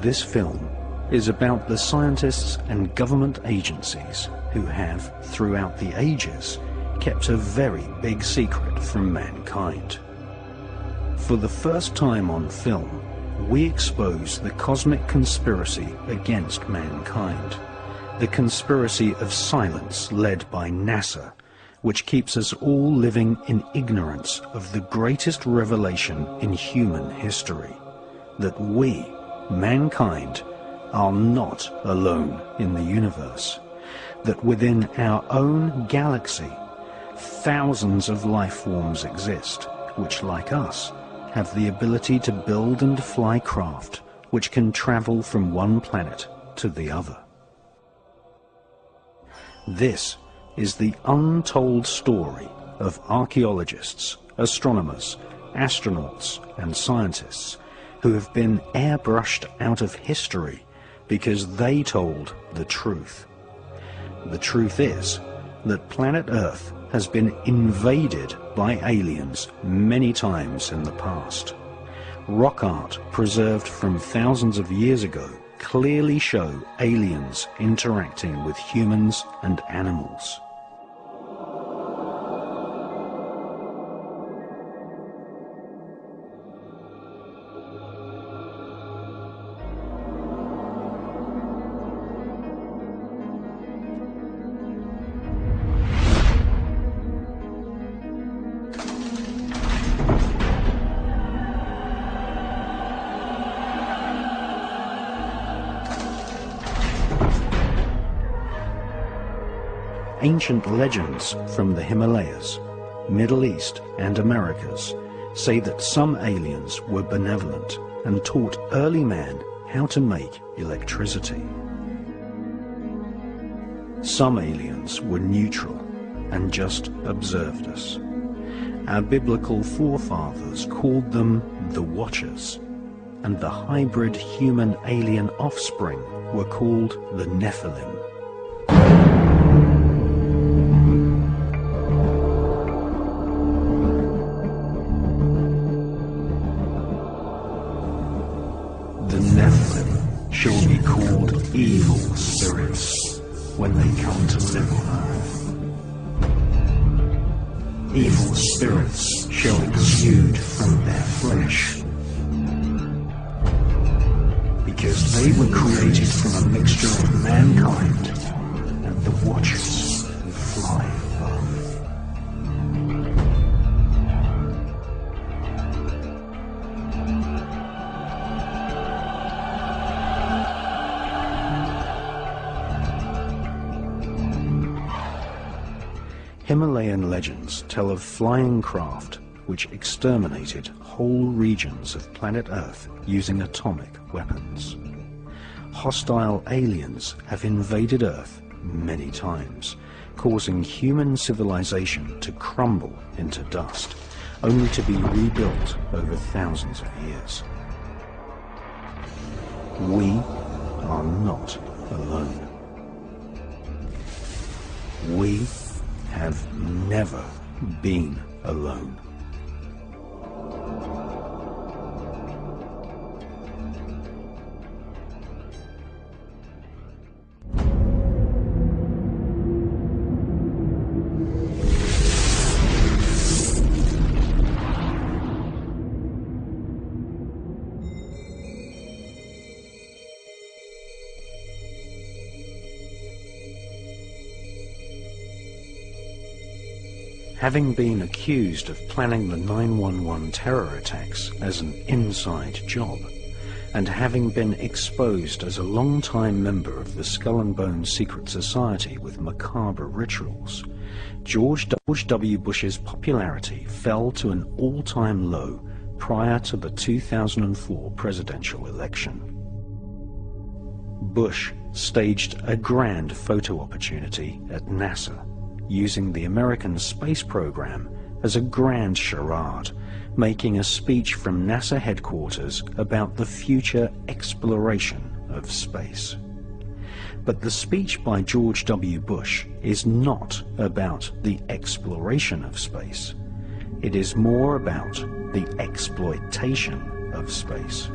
This film is about the scientists and government agencies who have, throughout the ages, kept a very big secret from mankind. For the first time on film, we expose the cosmic conspiracy against mankind, the conspiracy of silence led by NASA, which keeps us all living in ignorance of the greatest revelation in human history, that we, mankind, are not alone in the universe, that within our own galaxy, thousands of life forms exist, which, like us, have the ability to build and fly craft which can travel from one planet to the other. This is the untold story of archaeologists, astronomers, astronauts, and scientists who have been airbrushed out of history because they told the truth. The truth is that planet Earth has been invaded by aliens many times in the past. Rock art preserved from thousands of years ago clearly show aliens interacting with humans and animals. Ancient legends from the Himalayas, Middle East and Americas say that some aliens were benevolent and taught early man how to make electricity. Some aliens were neutral and just observed us. Our biblical forefathers called them the Watchers, and the hybrid human-alien offspring were called the Nephilim. The Nephilim shall be called evil spirits when they come to live on earth. Evil spirits shall exude from their flesh, because they were created from a mixture of mankind and the Watchers who fly above. Himalayan legends tell of flying craft which exterminated whole regions of planet Earth using atomic weapons. Hostile aliens have invaded Earth many times, causing human civilization to crumble into dust, only to be rebuilt over thousands of years. We are not alone. We have never been alone. Having been accused of planning the 9/11 terror attacks as an inside job, and having been exposed as a long-time member of the Skull and Bones secret society with macabre rituals, George W. Bush's popularity fell to an all-time low prior to the 2004 presidential election. Bush staged a grand photo opportunity at NASA, using the American space program as a grand charade, making a speech from NASA headquarters about the future exploration of space. But the speech by George W. Bush is not about the exploration of space. It is more about the exploitation of space.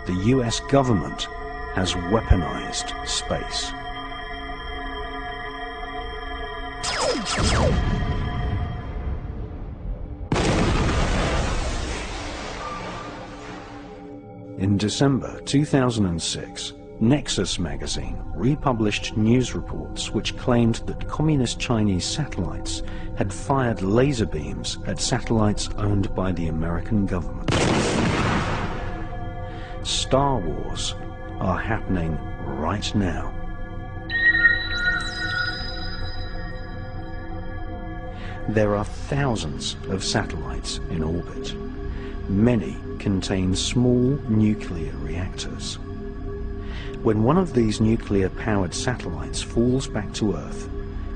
the US government has weaponized space. In December 2006, Nexus magazine republished news reports which claimed that communist Chinese satellites had fired laser beams at satellites owned by the American government. Star Wars are happening right now. There are thousands of satellites in orbit. Many contain small nuclear reactors. When one of these nuclear-powered satellites falls back to Earth,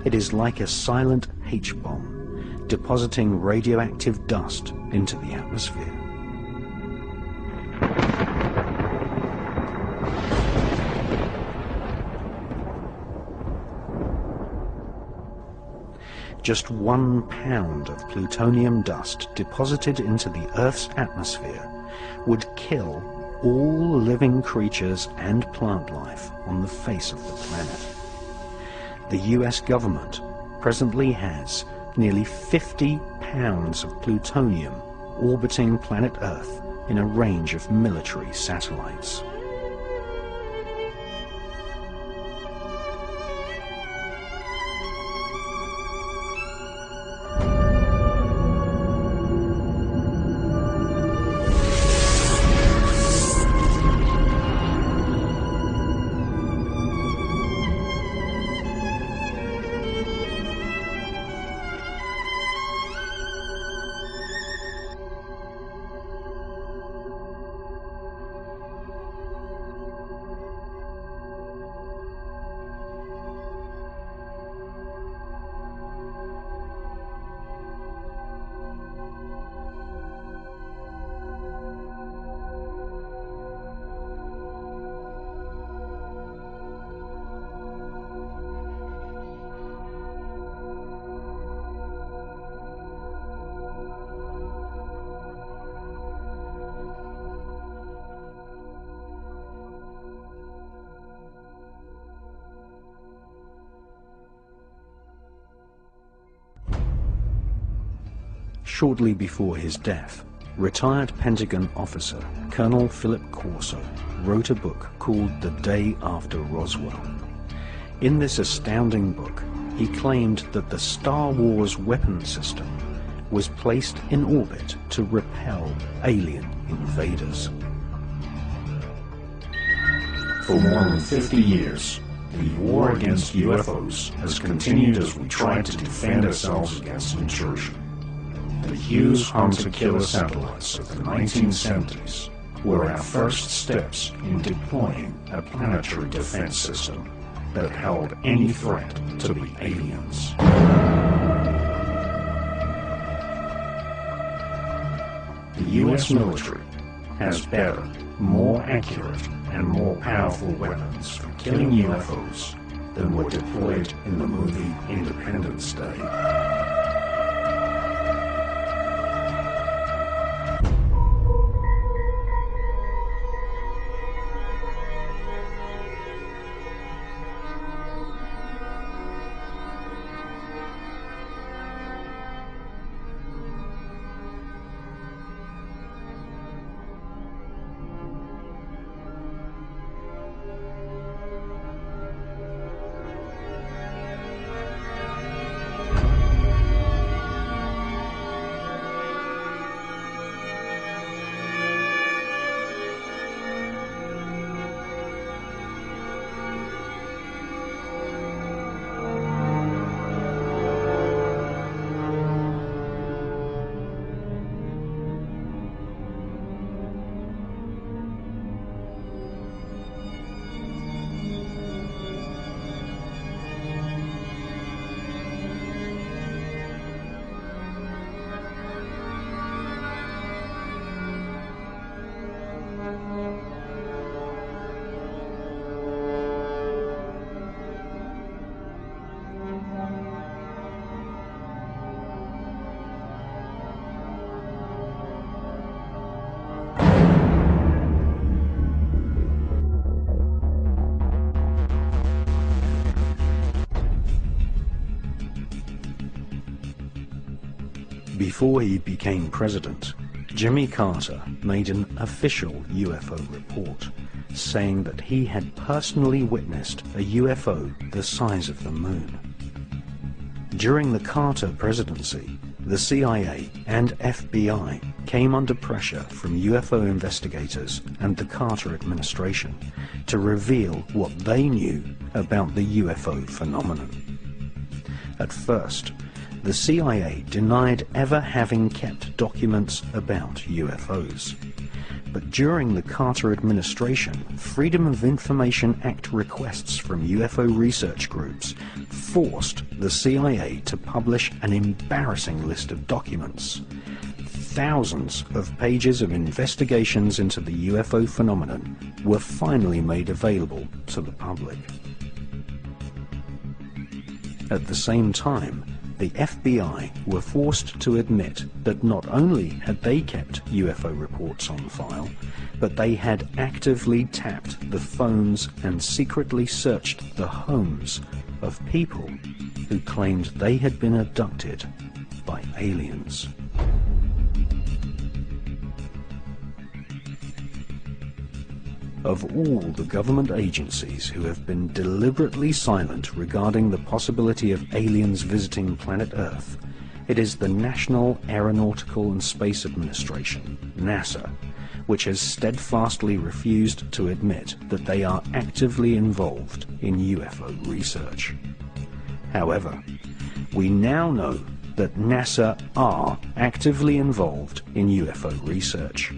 it is like a silent H-bomb, depositing radioactive dust into the atmosphere. Just 1 pound of plutonium dust deposited into the Earth's atmosphere would kill all living creatures and plant life on the face of the planet. The US government presently has nearly 50 pounds of plutonium orbiting planet Earth in a range of military satellites. Shortly before his death, retired Pentagon officer Colonel Philip Corso wrote a book called The Day After Roswell. In this astounding book, he claimed that the Star Wars weapon system was placed in orbit to repel alien invaders. For more than 50 years, the war against UFOs has continued as we try to defend ourselves against intrusion. The Hughes hunter-killer satellites of the 1970s were our first steps in deploying a planetary defense system that held any threat to be aliens. The US military has better, more accurate, and more powerful weapons for killing UFOs than were deployed in the movie Independence Day. Before he became president, Jimmy Carter made an official UFO report, saying that he had personally witnessed a UFO the size of the moon. During the Carter presidency, the CIA and FBI came under pressure from UFO investigators and the Carter administration to reveal what they knew about the UFO phenomenon. At first, the CIA denied ever having kept documents about UFOs. But during the Carter administration, Freedom of Information Act requests from UFO research groups forced the CIA to publish an embarrassing list of documents. Thousands of pages of investigations into the UFO phenomenon were finally made available to the public. At the same time, the FBI were forced to admit that not only had they kept UFO reports on file, but they had actively tapped the phones and secretly searched the homes of people who claimed they had been abducted by aliens. Of all the government agencies who have been deliberately silent regarding the possibility of aliens visiting planet Earth, it is the National Aeronautical and Space Administration, NASA, which has steadfastly refused to admit that they are actively involved in UFO research. However, we now know that NASA are actively involved in UFO research.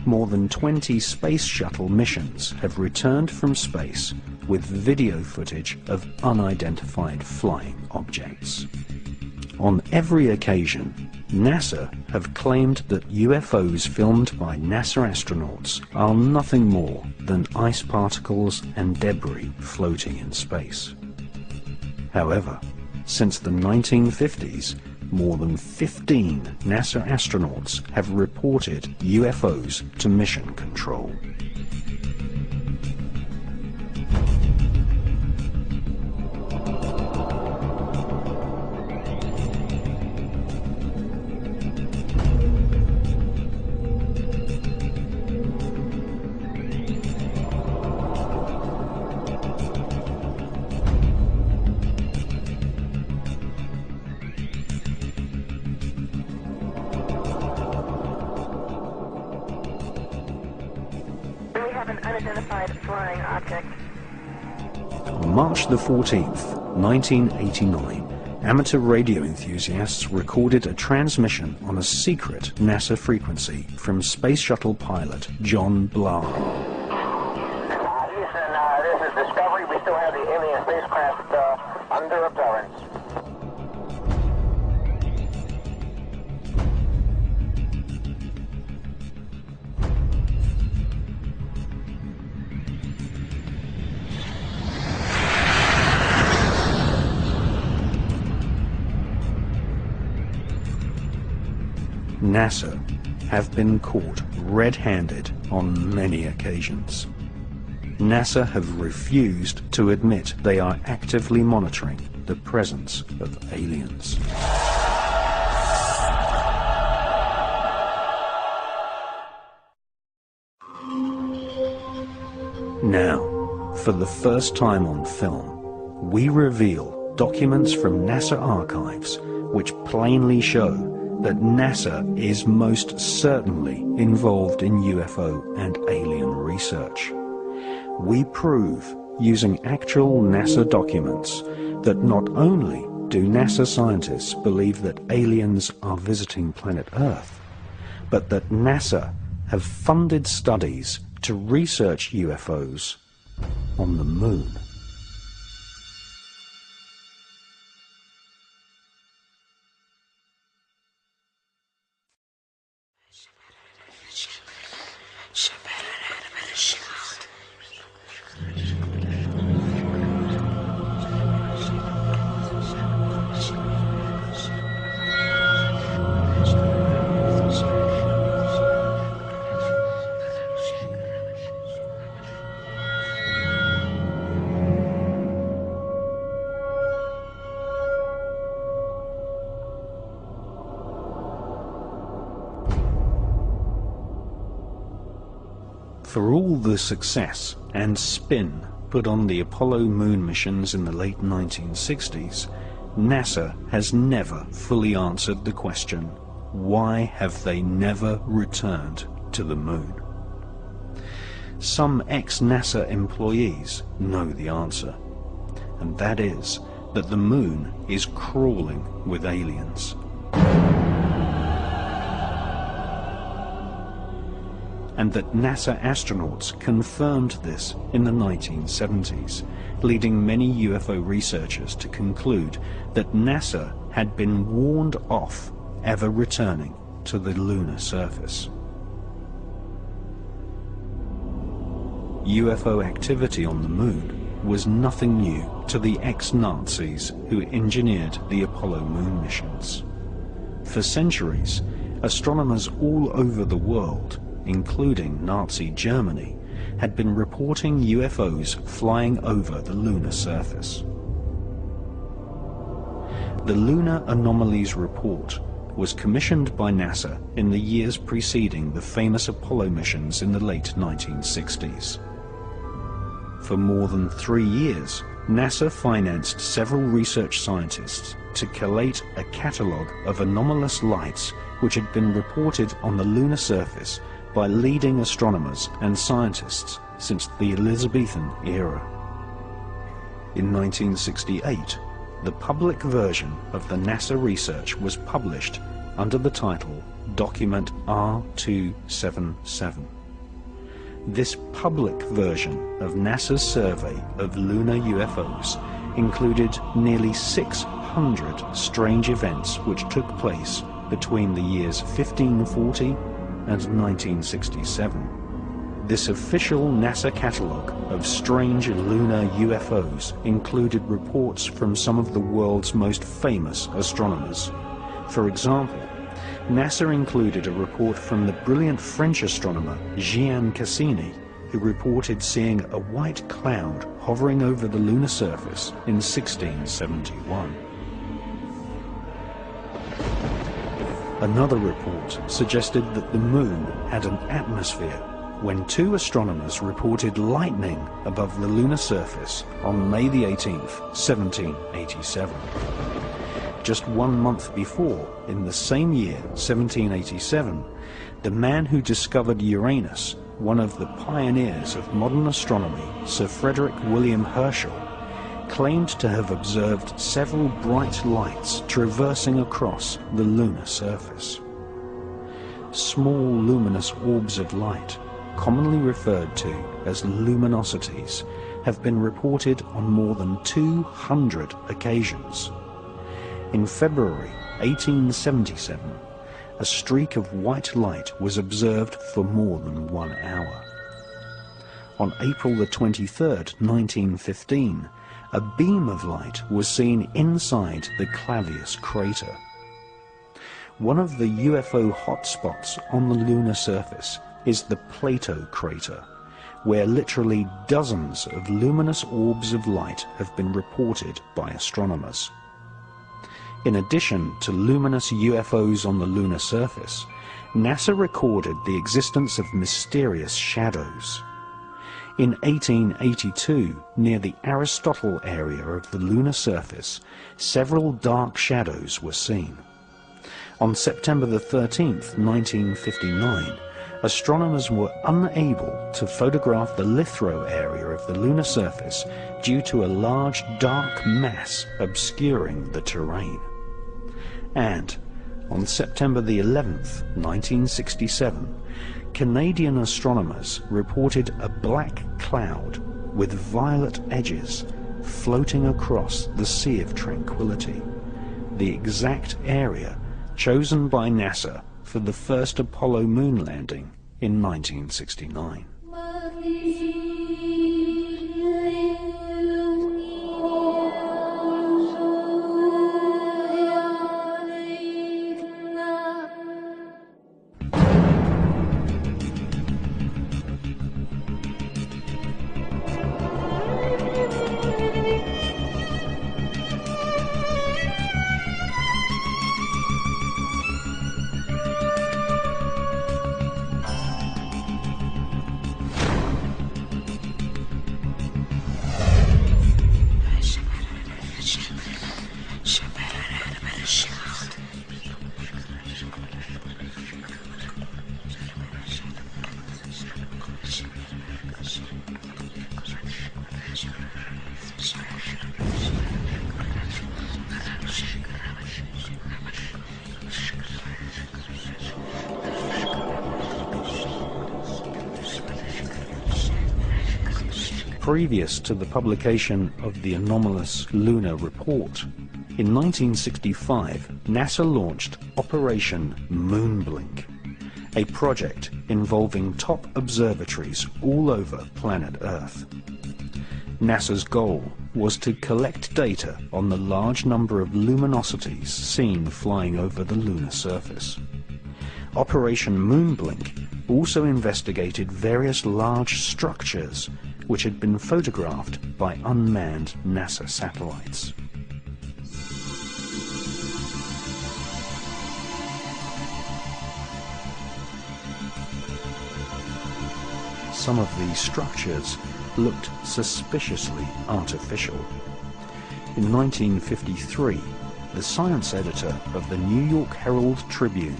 More than 20 space shuttle missions have returned from space with video footage of unidentified flying objects. On every occasion, NASA have claimed that UFOs filmed by NASA astronauts are nothing more than ice particles and debris floating in space. However, since the 1950s, more than 15 NASA astronauts have reported UFOs to mission control. On March the 14th, 1989, amateur radio enthusiasts recorded a transmission on a secret NASA frequency from Space Shuttle pilot John Blah. Houston, this is Discovery. We still have the alien spacecraft under appearance. NASA have been caught red-handed on many occasions. NASA have refused to admit they are actively monitoring the presence of aliens. Now, for the first time on film, we reveal documents from NASA archives which plainly show that NASA is most certainly involved in UFO and alien research. We prove, using actual NASA documents, that not only do NASA scientists believe that aliens are visiting planet Earth, but that NASA have funded studies to research UFOs on the Moon. For all the success and spin put on the Apollo moon missions in the late 1960s, NASA has never fully answered the question, why have they never returned to the moon? Some ex-NASA employees know the answer, and that is that the moon is crawling with aliens. And that NASA astronauts confirmed this in the 1970s, leading many UFO researchers to conclude that NASA had been warned off ever returning to the lunar surface. UFO activity on the moon was nothing new to the ex-Nazis who engineered the Apollo moon missions. For centuries, astronomers all over the world, including Nazi Germany, had been reporting UFOs flying over the lunar surface. The Lunar Anomalies Report was commissioned by NASA in the years preceding the famous Apollo missions in the late 1960s. For more than 3 years, NASA financed several research scientists to collate a catalogue of anomalous lights which had been reported on the lunar surface by leading astronomers and scientists since the Elizabethan era. In 1968, the public version of the NASA research was published under the title Document R277. This public version of NASA's survey of lunar UFOs included nearly 600 strange events which took place between the years 1540 and 1967. This official NASA catalogue of strange lunar UFOs included reports from some of the world's most famous astronomers. For example, NASA included a report from the brilliant French astronomer Jean Cassini, who reported seeing a white cloud hovering over the lunar surface in 1671. Another report suggested that the moon had an atmosphere when 2 astronomers reported lightning above the lunar surface on May the 18th, 1787. Just 1 month before, in the same year, 1787, the man who discovered Uranus, one of the pioneers of modern astronomy, Sir Frederick William Herschel, claimed to have observed several bright lights traversing across the lunar surface. Small luminous orbs of light, commonly referred to as luminosities, have been reported on more than 200 occasions. In February 1877, a streak of white light was observed for more than 1 hour. On April the 23rd, 1915, a beam of light was seen inside the Clavius crater. One of the UFO hotspots on the lunar surface is the Plato crater, where literally dozens of luminous orbs of light have been reported by astronomers. In addition to luminous UFOs on the lunar surface, NASA recorded the existence of mysterious shadows. In 1882, near the Aristotle area of the lunar surface, several dark shadows were seen. On September the 13th, 1959, astronomers were unable to photograph the lithosphere area of the lunar surface due to a large dark mass obscuring the terrain. And on September the 11th, 1967, Canadian astronomers reported a black cloud with violet edges floating across the Sea of Tranquility, the exact area chosen by NASA for the first Apollo moon landing in 1969. Previous to the publication of the anomalous lunar report, in 1965, NASA launched Operation Moonblink, a project involving top observatories all over planet Earth. NASA's goal was to collect data on the large number of luminosities seen flying over the lunar surface. Operation Moonblink also investigated various large structures which had been photographed by unmanned NASA satellites. Some of these structures looked suspiciously artificial. In 1953, the science editor of the New York Herald Tribune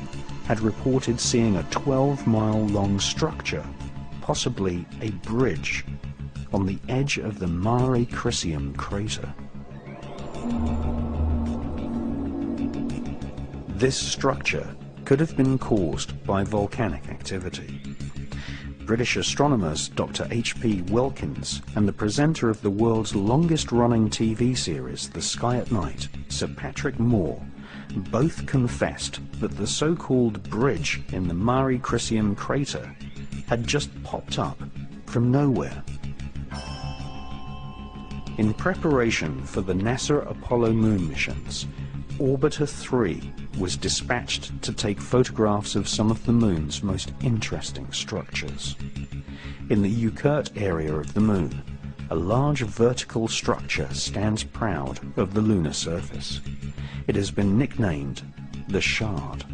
had reported seeing a 12-mile-long structure, possibly a bridge, on the edge of the Mare Crisium crater. This structure could have been caused by volcanic activity. British astronomers Dr. H.P. Wilkins and the presenter of the world's longest-running TV series, The Sky at Night, Sir Patrick Moore, both confessed that the so-called bridge in the Mare Crisium crater had just popped up from nowhere. In preparation for the NASA Apollo moon missions, Orbiter 3 was dispatched to take photographs of some of the moon's most interesting structures. In the Ucurt area of the moon, a large vertical structure stands proud of the lunar surface. It has been nicknamed the Shard.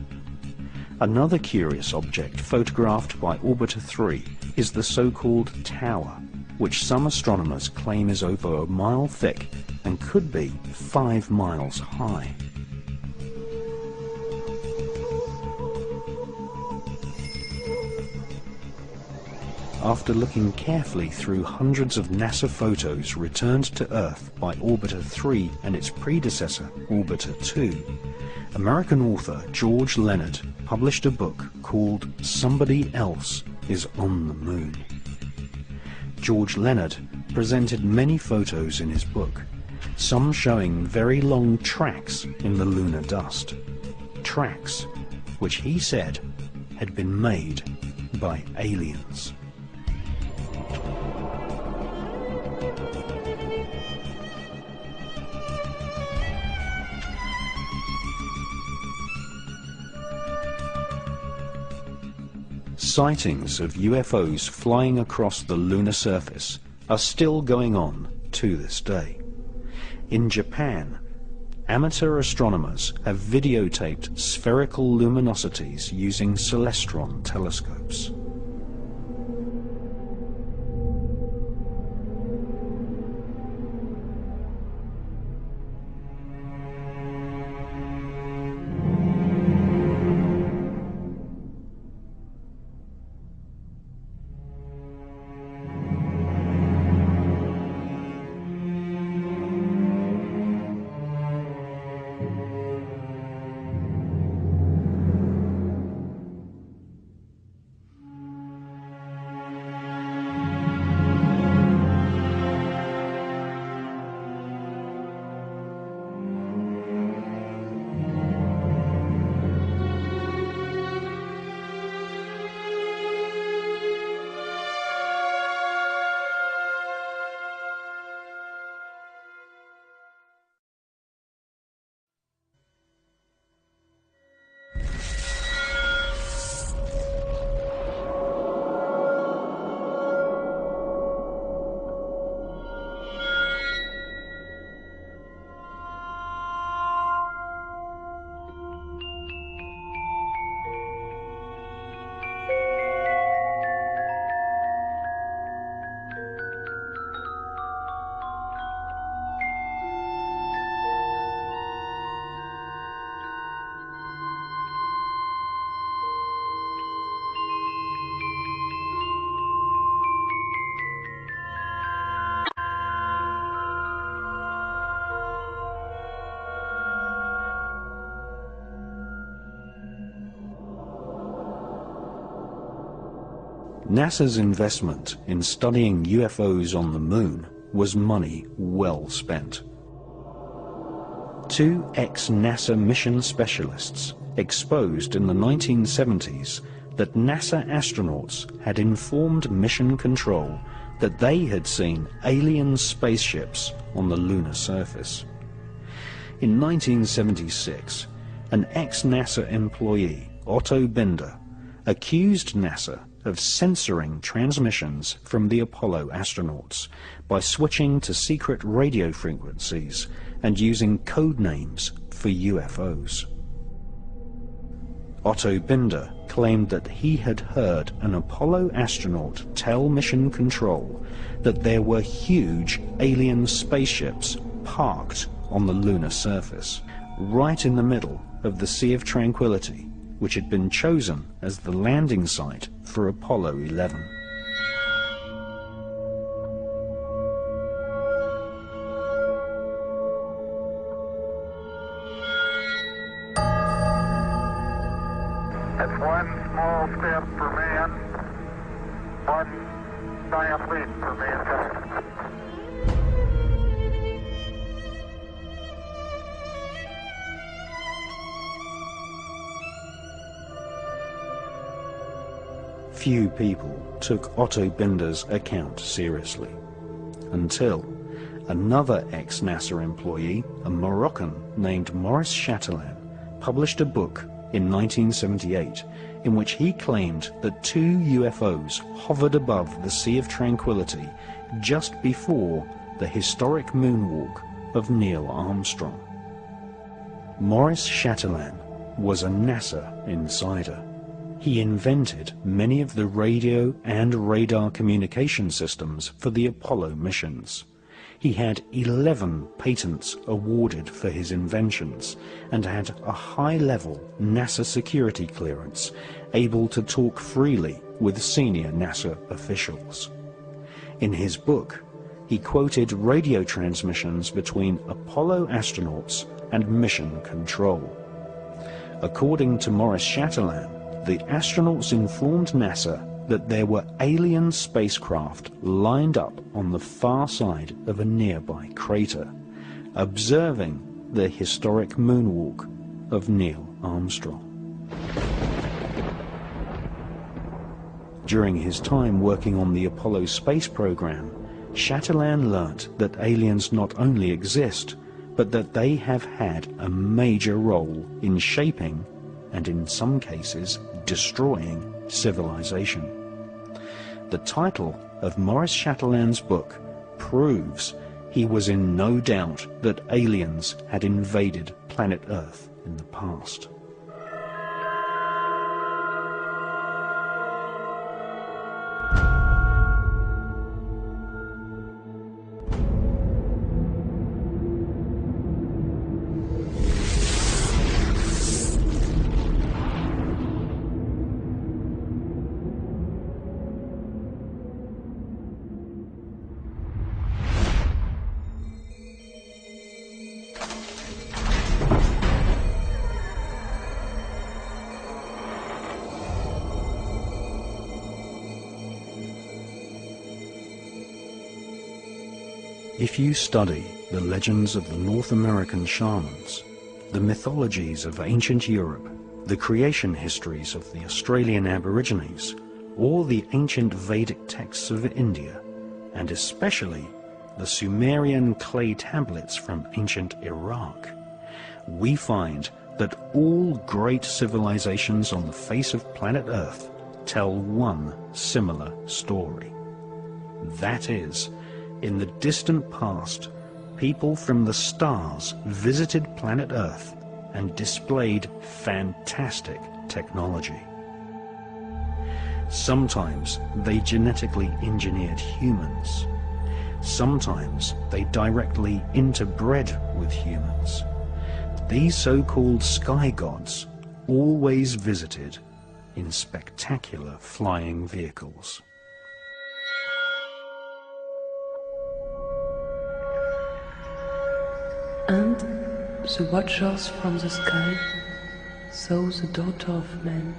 Another curious object photographed by Orbiter 3 is the so-called tower, which some astronomers claim is over a mile thick and could be 5 miles high. After looking carefully through hundreds of NASA photos returned to Earth by Orbiter 3 and its predecessor, Orbiter 2, American author George Leonard published a book called Somebody Else is on the Moon. George Leonard presented many photos in his book, some showing very long tracks in the lunar dust, tracks which he said had been made by aliens. Sightings of UFOs flying across the lunar surface are still going on to this day. In Japan, amateur astronomers have videotaped spherical luminosities using celestron telescopes. NASA's investment in studying UFOs on the Moon was money well spent. Two ex-NASA mission specialists exposed in the 1970s that NASA astronauts had informed mission control that they had seen alien spaceships on the lunar surface. In 1976, an ex-NASA employee, Otto Binder, accused NASA of censoring transmissions from the Apollo astronauts by switching to secret radio frequencies and using code names for UFOs. Otto Binder claimed that he had heard an Apollo astronaut tell Mission Control that there were huge alien spaceships parked on the lunar surface, right in the middle of the Sea of Tranquility, which had been chosen as the landing site for Apollo 11. That's one small step for man, one giant leap for mankind. Few people took Otto Binder's account seriously, until another ex-NASA employee, a Moroccan named Maurice Chatelain, published a book in 1978 in which he claimed that two UFOs hovered above the Sea of Tranquility just before the historic moonwalk of Neil Armstrong. Maurice Chatelain was a NASA insider. He invented many of the radio and radar communication systems for the Apollo missions. He had 11 patents awarded for his inventions and had a high-level NASA security clearance, able to talk freely with senior NASA officials. In his book, he quoted radio transmissions between Apollo astronauts and Mission Control. According to Maurice Chatelain, the astronauts informed NASA that there were alien spacecraft lined up on the far side of a nearby crater, observing the historic moonwalk of Neil Armstrong. During his time working on the Apollo space program, Chatelain learnt that aliens not only exist, but that they have had a major role in shaping, and in some cases destroying, civilization. The title of Maurice Chatelain's book proves he was in no doubt that aliens had invaded planet Earth in the past. If you study the legends of the North American shamans, the mythologies of ancient Europe, the creation histories of the Australian Aborigines, or the ancient Vedic texts of India, and especially the Sumerian clay tablets from ancient Iraq, we find that all great civilizations on the face of planet Earth tell one similar story. That is, in the distant past, people from the stars visited planet Earth and displayed fantastic technology. Sometimes they genetically engineered humans. Sometimes they directly interbred with humans. These so-called sky gods always visited in spectacular flying vehicles. And the watchers from the sky saw the daughter of man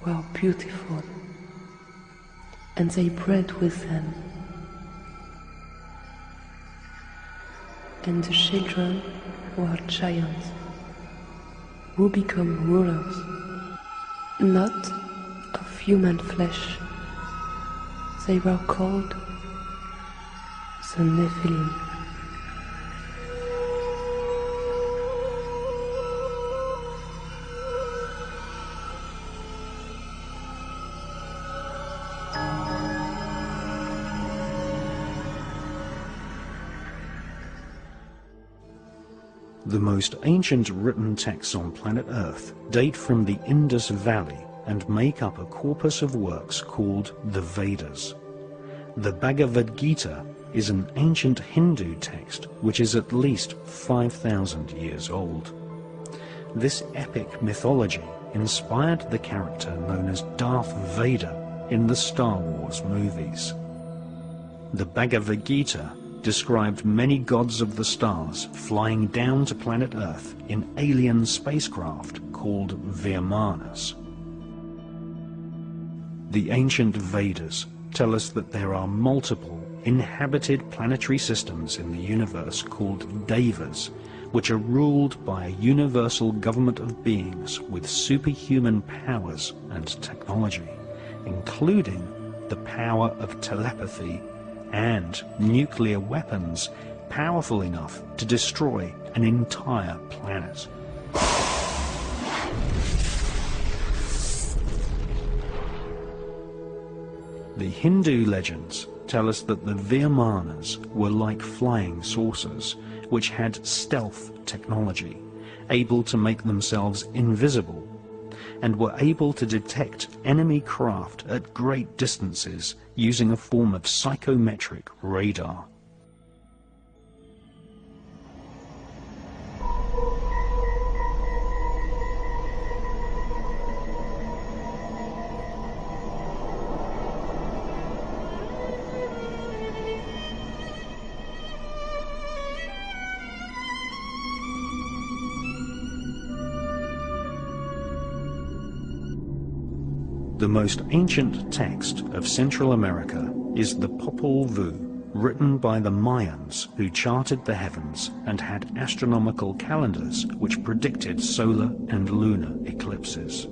were beautiful. and they bred with them. And the children were giants, who become rulers, not of human flesh. They were called the Nephilim. The most ancient written texts on planet Earth date from the Indus Valley and make up a corpus of works called the Vedas. The Bhagavad Gita is an ancient Hindu text which is at least 5,000 years old. This epic mythology inspired the character known as Darth Vader in the Star Wars movies. The Bhagavad Gita described many gods of the stars flying down to planet Earth in alien spacecraft called Vimanas. The ancient Vedas tell us that there are multiple inhabited planetary systems in the universe called Devas, which are ruled by a universal government of beings with superhuman powers and technology, including the power of telepathy and nuclear weapons powerful enough to destroy an entire planet. The Hindu legends tell us that the Vimanas were like flying saucers, which had stealth technology, able to make themselves invisible, and were able to detect enemy craft at great distances using a form of psychometric radar. The most ancient text of Central America is the Popol Vuh, written by the Mayans who charted the heavens and had astronomical calendars which predicted solar and lunar eclipses.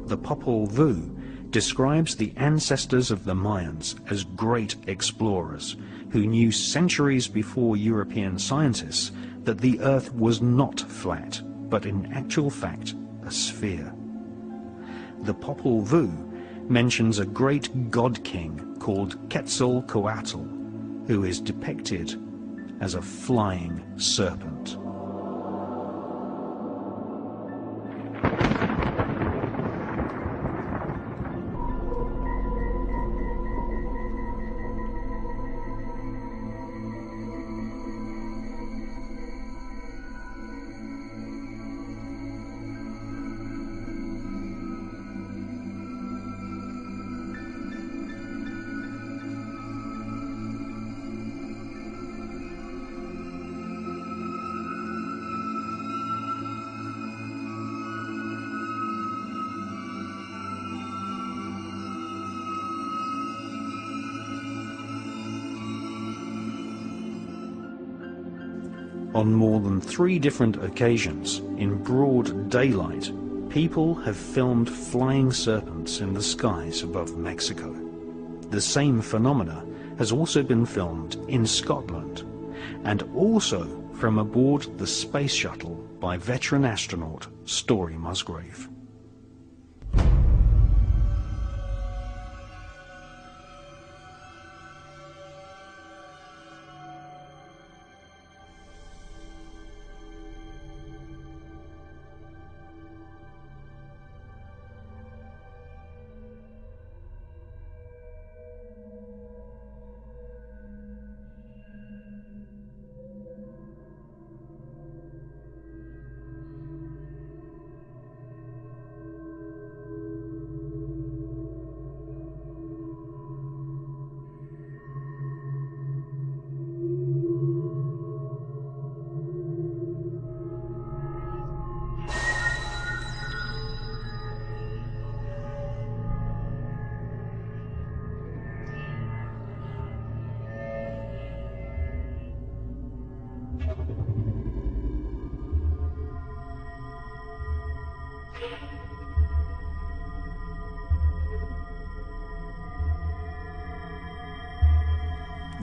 The Popol Vuh describes the ancestors of the Mayans as great explorers who knew centuries before European scientists that the Earth was not flat, but in actual fact a sphere. The Popol Vuh mentions a great god-king called Quetzalcoatl, who is depicted as a flying serpent. On more than 3 different occasions, in broad daylight, people have filmed flying serpents in the skies above Mexico. The same phenomena has also been filmed in Scotland, and also from aboard the space shuttle by veteran astronaut Story Musgrave.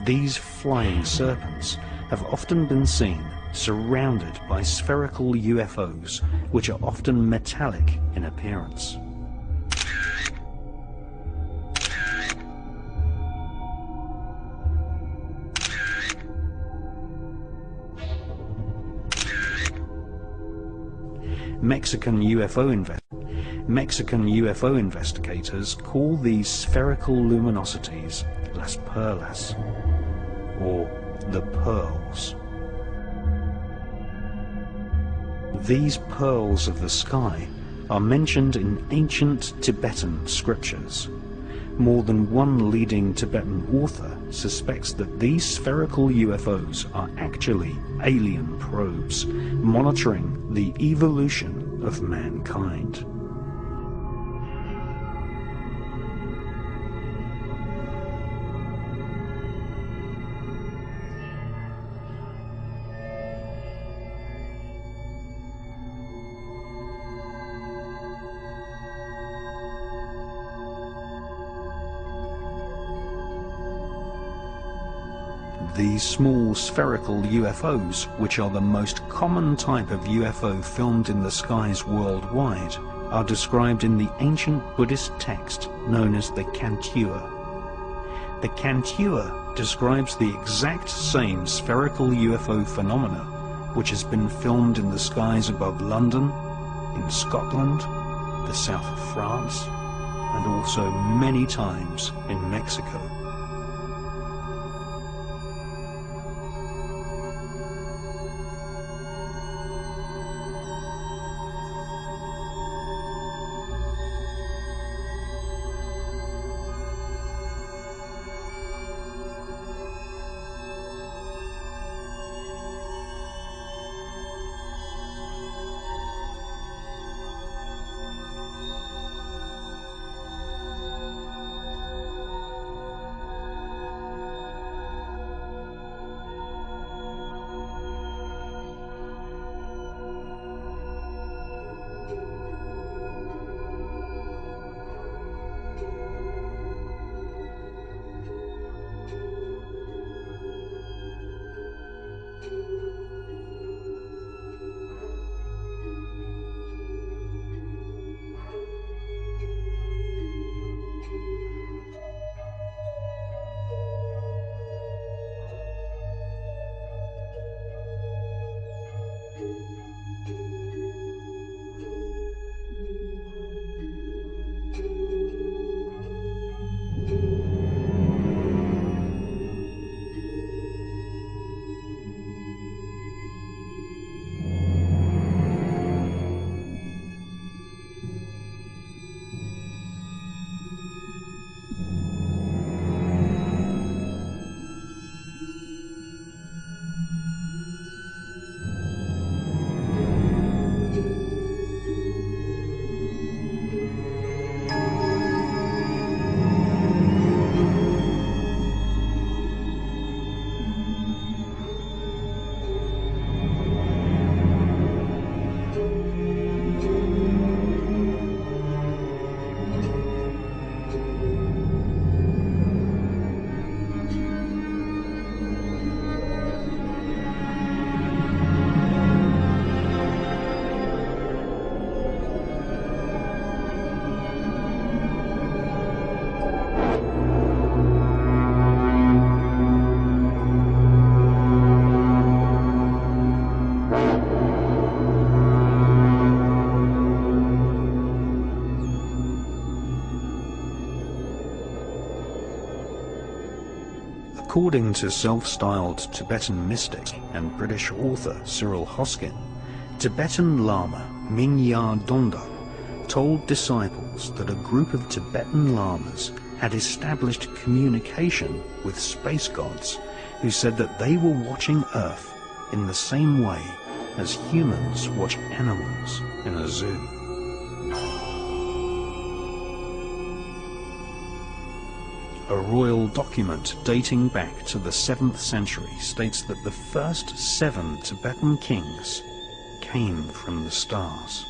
These flying serpents have often been seen surrounded by spherical UFOs, which are often metallic in appearance. Mexican UFO investigators call these spherical luminosities Las Perlas, or the pearls. These pearls of the sky are mentioned in ancient Tibetan scriptures. More than one leading Tibetan author suspects that these spherical UFOs are actually alien probes monitoring the evolution of mankind. These small spherical UFOs, which are the most common type of UFO filmed in the skies worldwide, are described in the ancient Buddhist text known as the Cantua. The Cantua describes the exact same spherical UFO phenomena which has been filmed in the skies above London, in Scotland, the south of France, and also many times in Mexico. According to self-styled Tibetan mystic and British author Cyril Hoskin, Tibetan Lama Minya Donda told disciples that a group of Tibetan lamas had established communication with space gods who said that they were watching Earth in the same way as humans watch animals in a zoo. A royal document dating back to the 7th century states that the first 7 Tibetan kings came from the stars.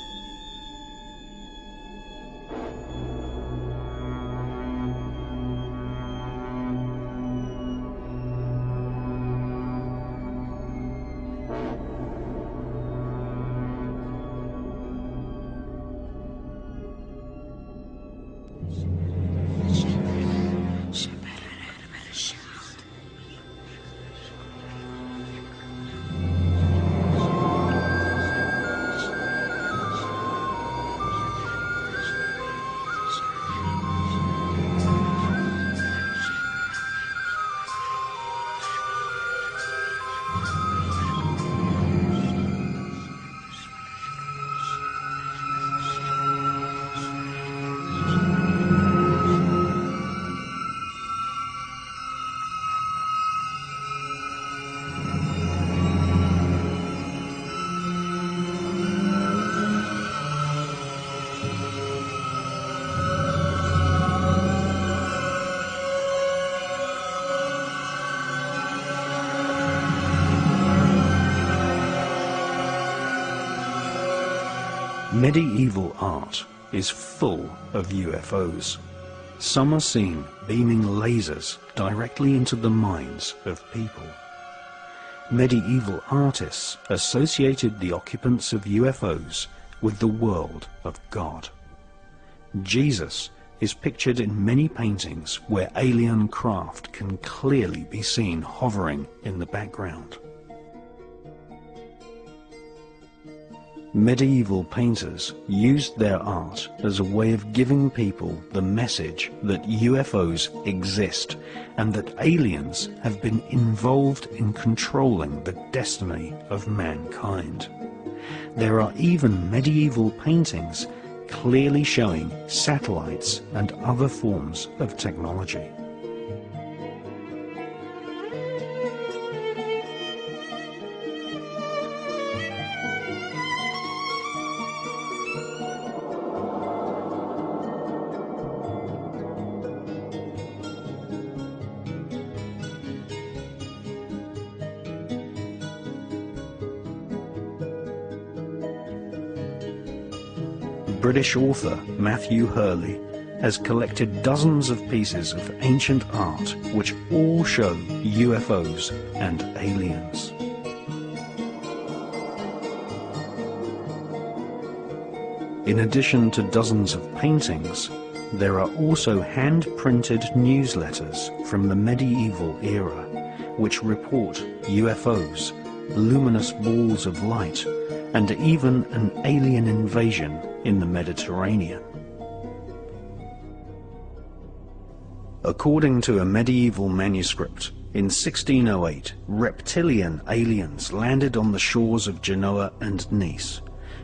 Medieval art is full of UFOs. Some are seen beaming lasers directly into the minds of people. Medieval artists associated the occupants of UFOs with the world of God. Jesus is pictured in many paintings where alien craft can clearly be seen hovering in the background. Medieval painters used their art as a way of giving people the message that UFOs exist and that aliens have been involved in controlling the destiny of mankind. There are even medieval paintings clearly showing satellites and other forms of technology. British author Matthew Hurley has collected dozens of pieces of ancient art which all show UFOs and aliens. In addition to dozens of paintings, there are also hand-printed newsletters from the medieval era which report UFOs, luminous balls of light, and even an alien invasion in the Mediterranean. According to a medieval manuscript, in 1608, reptilian aliens landed on the shores of Genoa and Nice,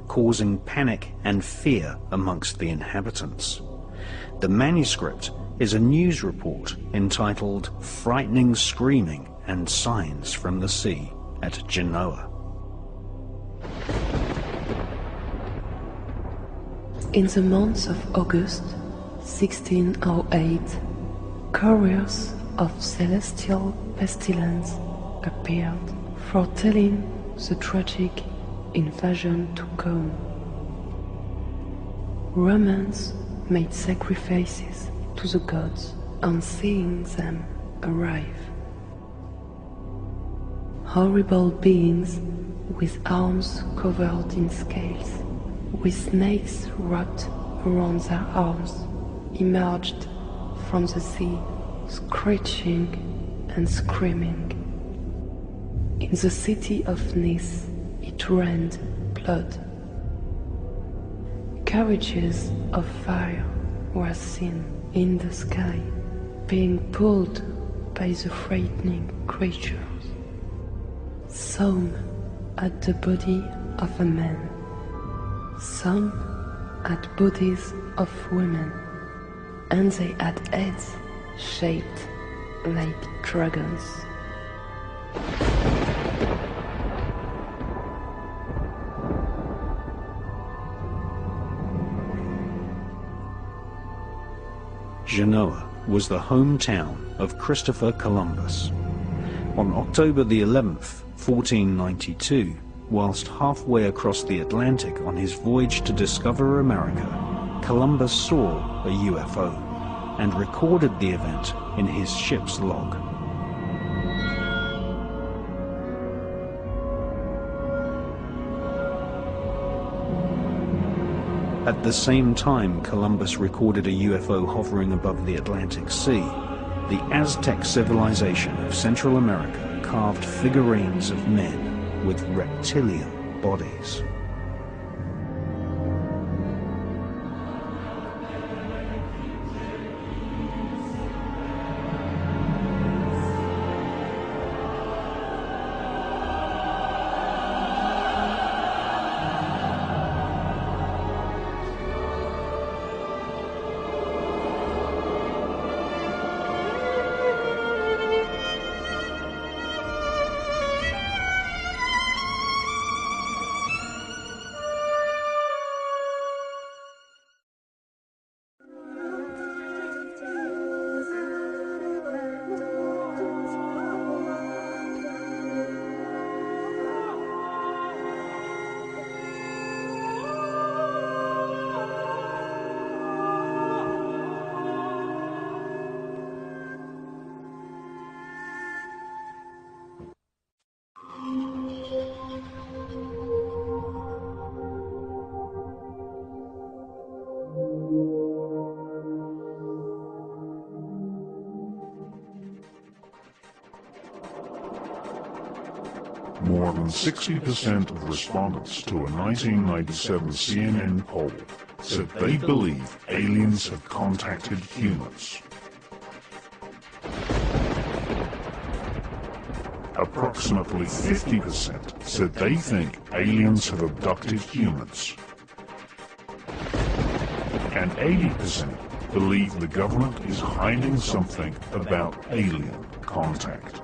causing panic and fear amongst the inhabitants. The manuscript is a news report entitled "Frightening Screaming and Signs from the Sea at Genoa." In the month of August 1608, couriers of celestial pestilence appeared, foretelling the tragic invasion to come. Romans made sacrifices to the gods on seeing them arrive. Horrible beings with arms covered in scales, with snakes wrapped around their arms, emerged from the sea, screeching and screaming. In the city of Nice, it rained blood. Carriages of fire were seen in the sky, being pulled by the frightening creatures. Some had the body of a man, some had bodies of women, and they had heads shaped like dragons. Genoa was the hometown of Christopher Columbus. On October the 11th, 1492, whilst halfway across the Atlantic on his voyage to discover America, Columbus saw a UFO and recorded the event in his ship's log. At the same time Columbus recorded a UFO hovering above the Atlantic Sea, the Aztec civilization of Central America carved figurines of men with reptilian bodies. more than 60% of respondents to a 1997 CNN poll said they believe aliens have contacted humans. Approximately 50% said they think aliens have abducted humans. And 80% believe the government is hiding something about alien contact.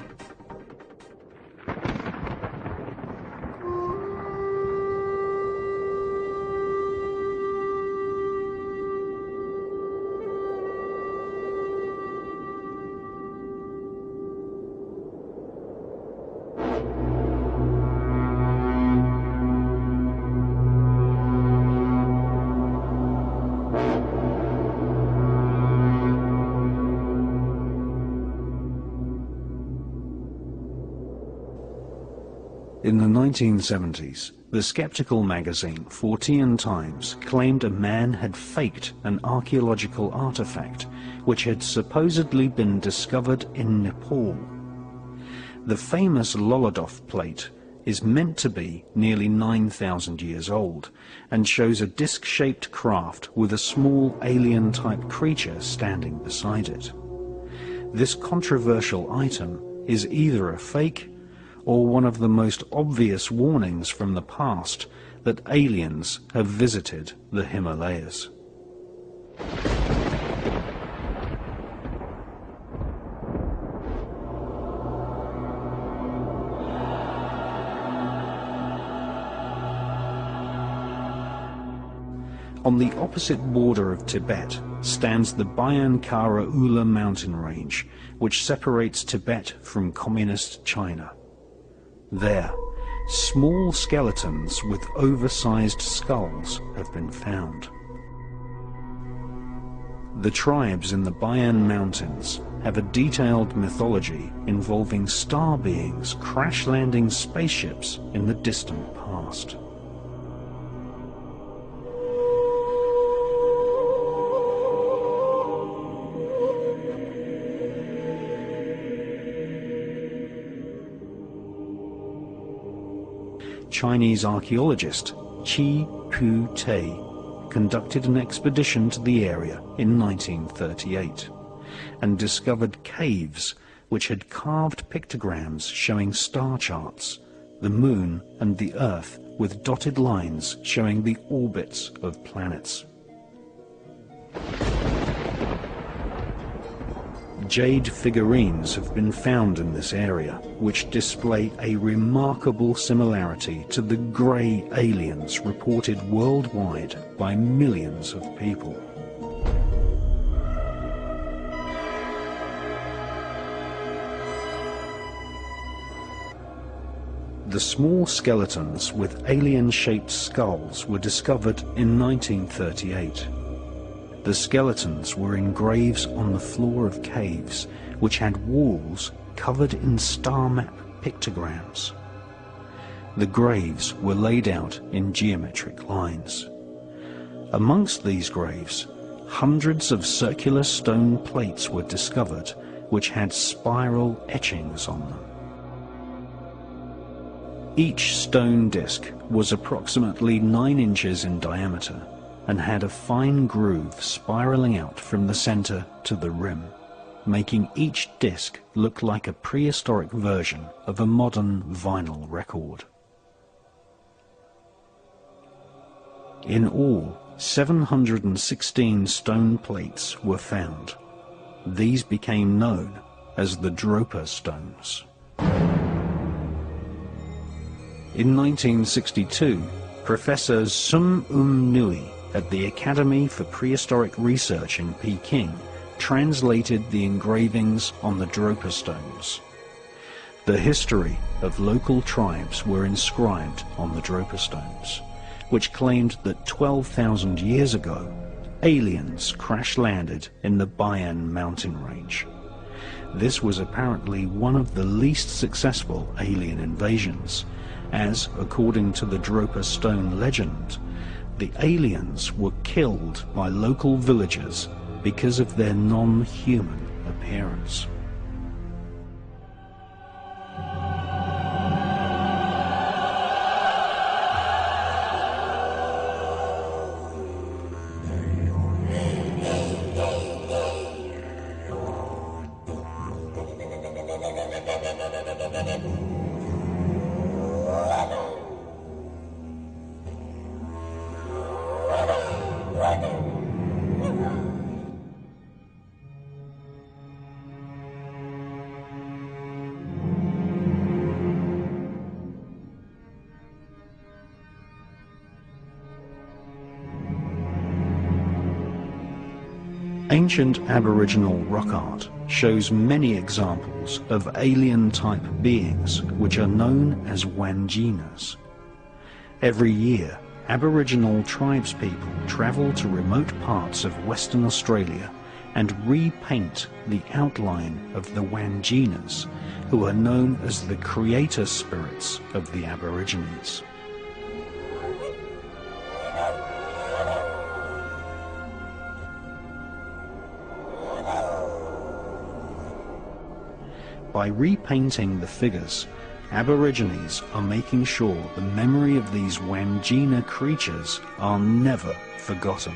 In the 1970s, the skeptical magazine Fortean Times claimed a man had faked an archaeological artifact which had supposedly been discovered in Nepal. The famous Lolodov plate is meant to be nearly 9,000 years old and shows a disc-shaped craft with a small alien-type creature standing beside it. This controversial item is either a fake or one of the most obvious warnings from the past that aliens have visited the Himalayas. On the opposite border of Tibet stands the Bayan-Kara Ula mountain range, which separates Tibet from communist China. There, small skeletons with oversized skulls have been found. The tribes in the Bayan Mountains have a detailed mythology involving star beings crash-landing spaceships in the distant past. Chinese archaeologist Qi Pu Tei conducted an expedition to the area in 1938 and discovered caves which had carved pictograms showing star charts, the moon and the earth with dotted lines showing the orbits of planets. Jade figurines have been found in this area, which display a remarkable similarity to the grey aliens reported worldwide by millions of people. The small skeletons with alien-shaped skulls were discovered in 1938. The skeletons were in graves on the floor of caves, which had walls covered in star map pictograms. The graves were laid out in geometric lines. Amongst these graves, hundreds of circular stone plates were discovered, which had spiral etchings on them. Each stone disc was approximately 9 inches in diameter and had a fine groove spiraling out from the center to the rim, making each disc look like a prehistoric version of a modern vinyl record. In all, 716 stone plates were found. These became known as the Dropa stones. In 1962, Professor Sun Nui at the Academy for Prehistoric Research in Peking translated the engravings on the Dropa stones. The history of local tribes were inscribed on the Dropa stones, which claimed that 12,000 years ago, aliens crash-landed in the Bayan mountain range. This was apparently one of the least successful alien invasions, as, according to the Dropa stone legend, the aliens were killed by local villagers because of their non-human appearance. Ancient Aboriginal rock art shows many examples of alien-type beings which are known as Wanjinas. Every year, Aboriginal tribespeople travel to remote parts of Western Australia and repaint the outline of the Wanjinas, who are known as the creator spirits of the Aborigines. By repainting the figures, Aborigines are making sure the memory of these Wanjina creatures are never forgotten.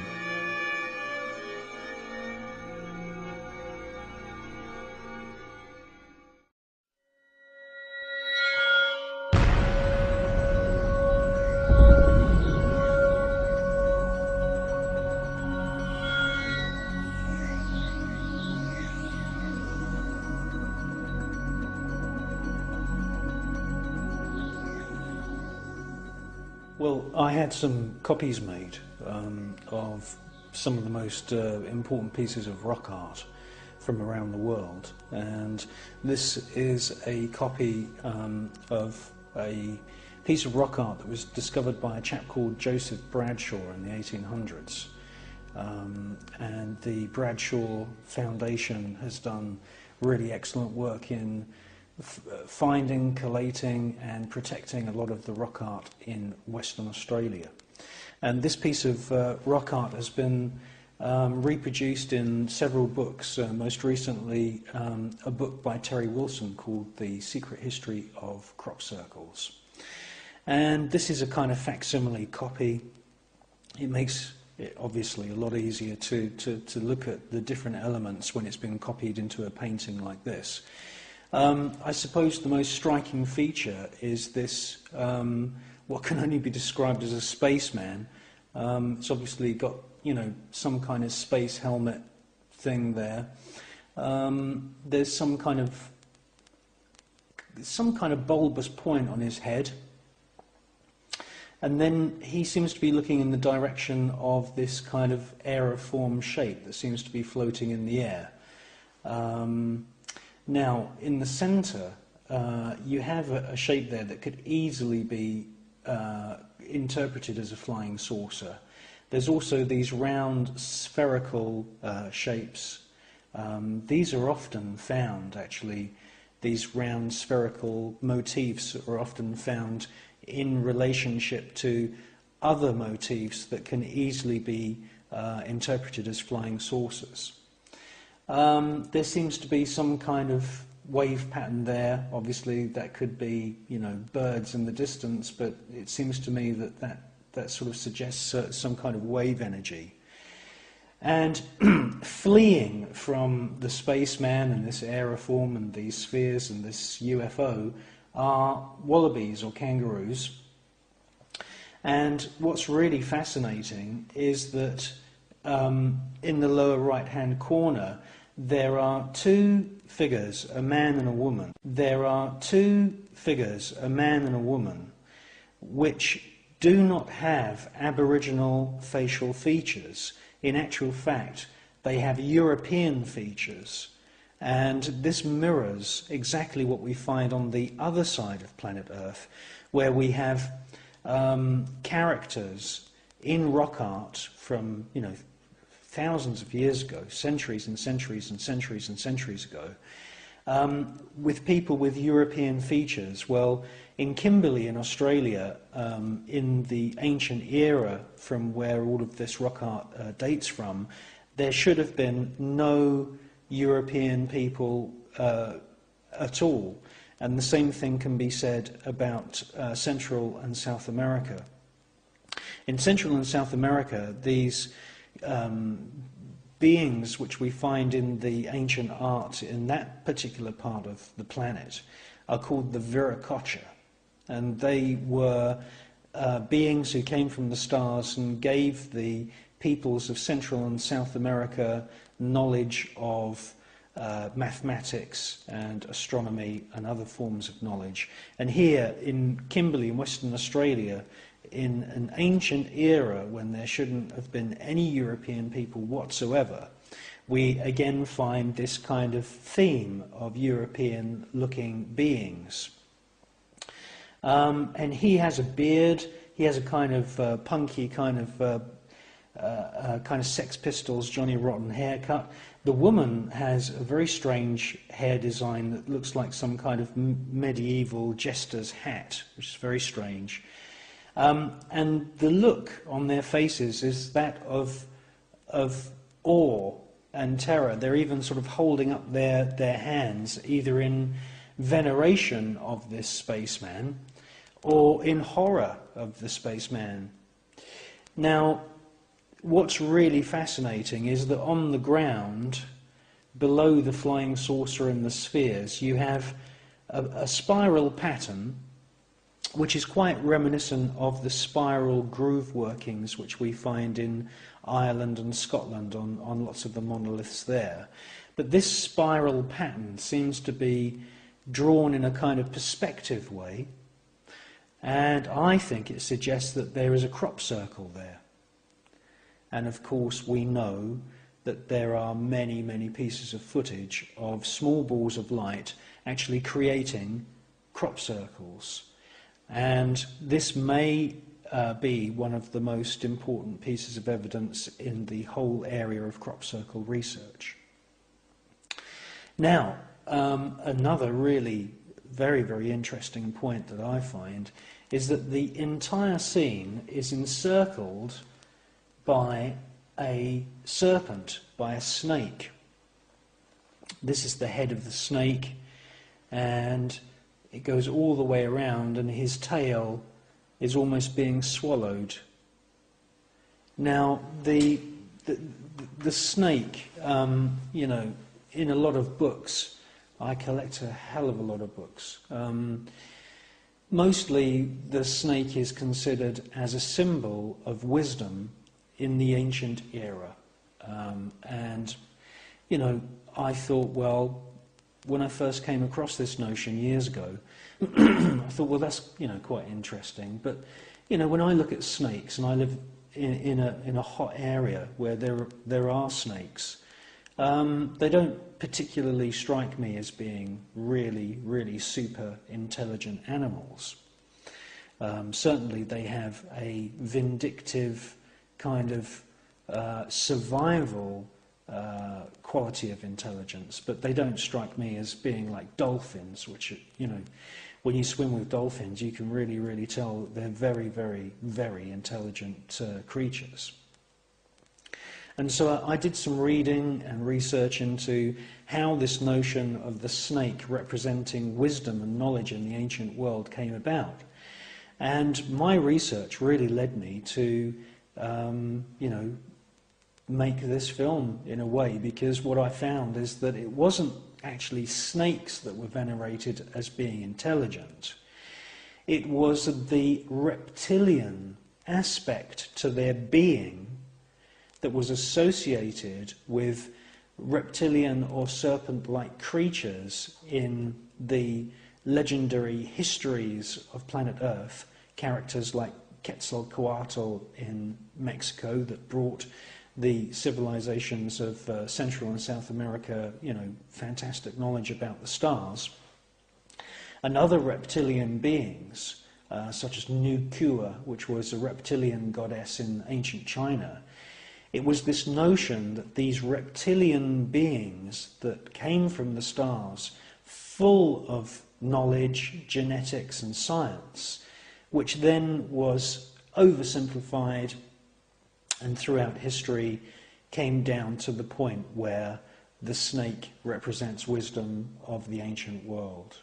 Well, I had some copies made of some of the most important pieces of rock art from around the world, and this is a copy of a piece of rock art that was discovered by a chap called Joseph Bradshaw in the 1800s. And the Bradshaw Foundation has done really excellent work in finding, collating and protecting a lot of the rock art in Western Australia. And this piece of rock art has been reproduced in several books, most recently a book by Terry Wilson called The Secret History of Crop Circles. And this is a kind of facsimile copy. It makes it obviously a lot easier to look at the different elements when it's been copied into a painting like this. I suppose the most striking feature is this, what can only be described as a spaceman. It's obviously got, you know, some kind of space helmet thing there. There's some kind of bulbous point on his head. And then he seems to be looking in the direction of this kind of aeriform shape that seems to be floating in the air. Now, in the centre, you have a shape there that could easily be interpreted as a flying saucer. There's also these round spherical shapes. These are often found, actually, these round spherical motifs are often found in relationship to other motifs that can easily be interpreted as flying saucers. There seems to be some kind of wave pattern there. Obviously, that could be, you know, birds in the distance, but it seems to me that sort of suggests some kind of wave energy. And fleeing from the spaceman and this aeriform and these spheres and this UFO are wallabies or kangaroos. And what's really fascinating is that in the lower right-hand corner, there are two figures, a man and a woman. There are two figures, a man and a woman, which do not have Aboriginal facial features. In actual fact, they have European features. And this mirrors exactly what we find on the other side of planet Earth, where we have characters in rock art from, you know, thousands of years ago, centuries and centuries and centuries and centuries ago, with people with European features. Well, in Kimberley in Australia, in the ancient era from where all of this rock art dates from, there should have been no European people at all. And the same thing can be said about Central and South America. In Central and South America, these beings which we find in the ancient art in that particular part of the planet are called the Viracocha. And they were beings who came from the stars and gave the peoples of Central and South America knowledge of mathematics and astronomy and other forms of knowledge. And here in Kimberley, in Western Australia, in an ancient era when there shouldn't have been any European people whatsoever, we again find this kind of theme of European-looking beings. And he has a beard. He has a kind of punky kind of Sex Pistols, Johnny Rotten haircut. The woman has a very strange hair design that looks like some kind of medieval jester's hat, which is very strange. And the look on their faces is that of awe and terror. They're even sort of holding up their hands, either in veneration of this spaceman or in horror of the spaceman. Now, what's really fascinating is that on the ground, below the flying saucer and the spheres, you have a spiral pattern which is quite reminiscent of the spiral groove workings which we find in Ireland and Scotland on lots of the monoliths there. But this spiral pattern seems to be drawn in a kind of perspective way, and I think it suggests that there is a crop circle there. And of course we know that there are many, many pieces of footage of small balls of light actually creating crop circles. And this may be one of the most important pieces of evidence in the whole area of crop circle research. Now, another really very, very interesting point that I find is that the entire scene is encircled by a serpent, by a snake. This is the head of the snake, and it goes all the way around, and his tail is almost being swallowed. Now, the snake, you know, in a lot of books, I collect a hell of a lot of books. Mostly the snake is considered as a symbol of wisdom in the ancient era. And, you know, I thought, well, when I first came across this notion years ago, I thought, well, that's, you know, quite interesting. But, you know, when I look at snakes, and I live in a hot area where there are snakes, they don't particularly strike me as being really, really super intelligent animals. Certainly they have a vindictive kind of survival quality of intelligence, but they don't strike me as being like dolphins, which, you know, when you swim with dolphins, you can really, really tell that they're very, very, very intelligent creatures. And so I did some reading and research into how this notion of the snake representing wisdom and knowledge in the ancient world came about. And my research really led me to, you know, make this film in a way, because what I found is that it wasn't actually snakes that were venerated as being intelligent. It was the reptilian aspect to their being that was associated with reptilian or serpent-like creatures in the legendary histories of planet Earth, characters like Quetzalcoatl in Mexico that brought the civilizations of Central and South America, you know, fantastic knowledge about the stars, and other reptilian beings, such as Nukua, which was a reptilian goddess in ancient China. It was this notion that these reptilian beings that came from the stars, full of knowledge, genetics and science, which then was oversimplified and throughout history came down to the point where the snake represents wisdom of the ancient world.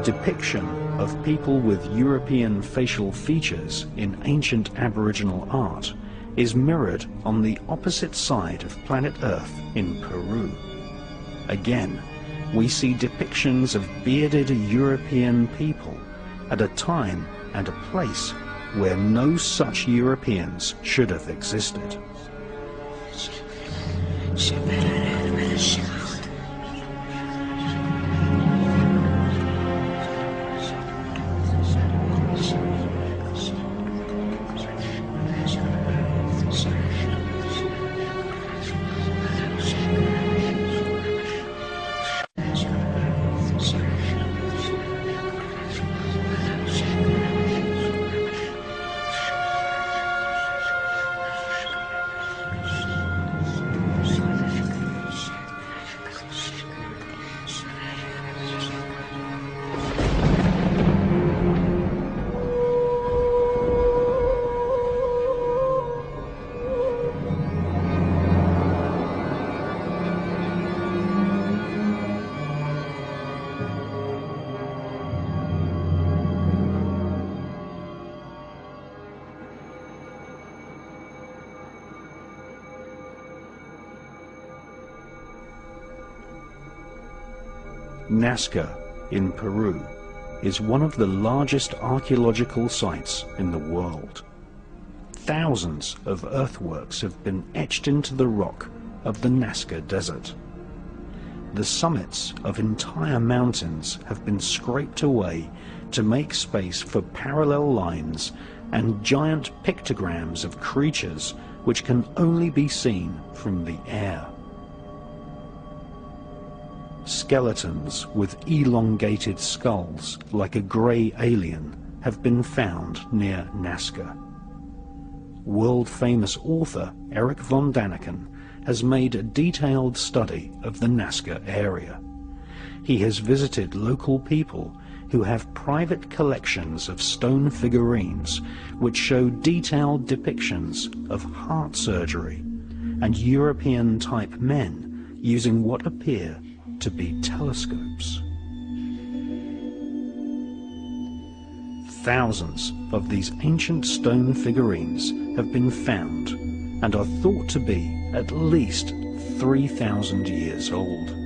depiction of people with European facial features in ancient Aboriginal art is mirrored on the opposite side of planet Earth in Peru. Again, we see depictions of bearded European people at a time and a place where no such Europeans should have existed. Nazca in Peru is one of the largest archaeological sites in the world. Thousands of earthworks have been etched into the rock of the Nazca Desert. The summits of entire mountains have been scraped away to make space for parallel lines and giant pictograms of creatures which can only be seen from the air. Skeletons with elongated skulls, like a grey alien, have been found near Nazca. World-famous author Eric von Daniken has made a detailed study of the Nazca area. He has visited local people who have private collections of stone figurines which show detailed depictions of heart surgery and European-type men using what appear to be telescopes. Thousands of these ancient stone figurines have been found and are thought to be at least 3,000 years old.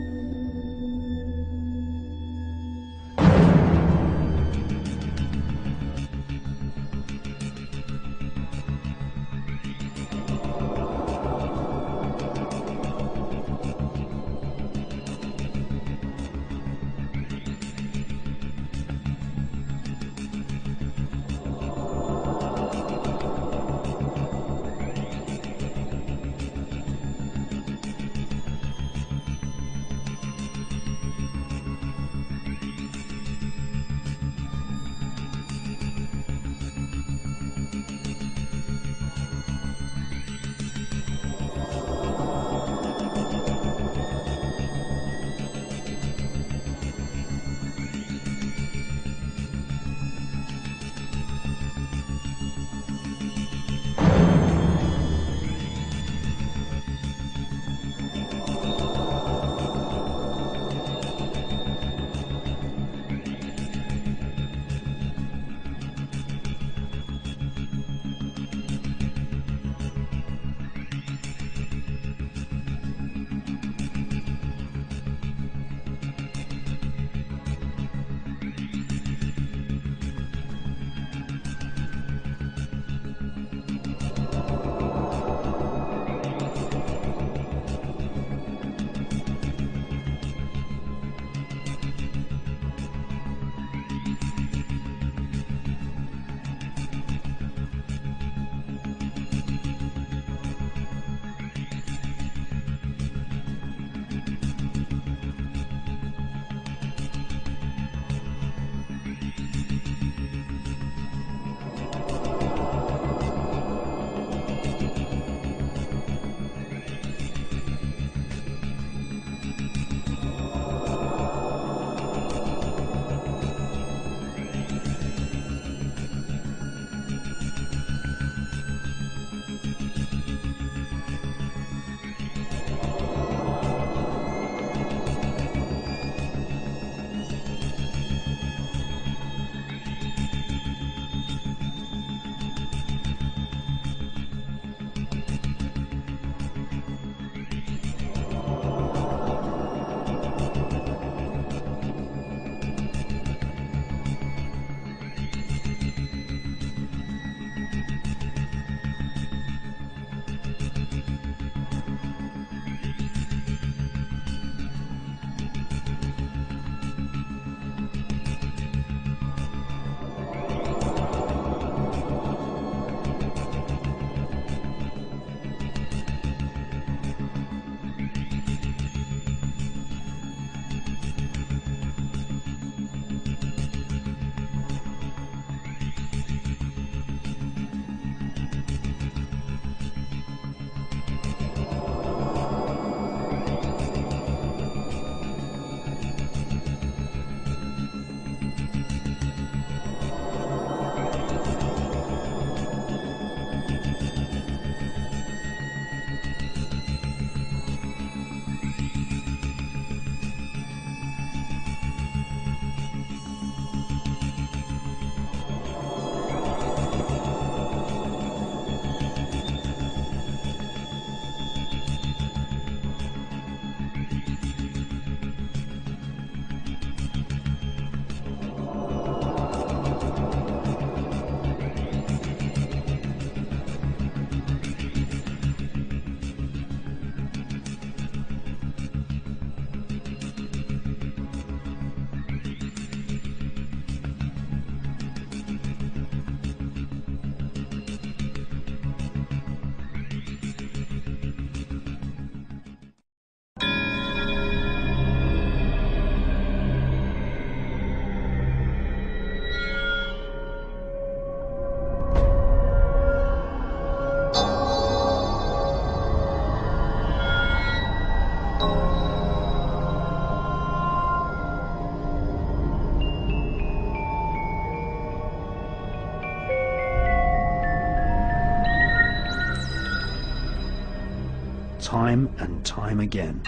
Time and time again,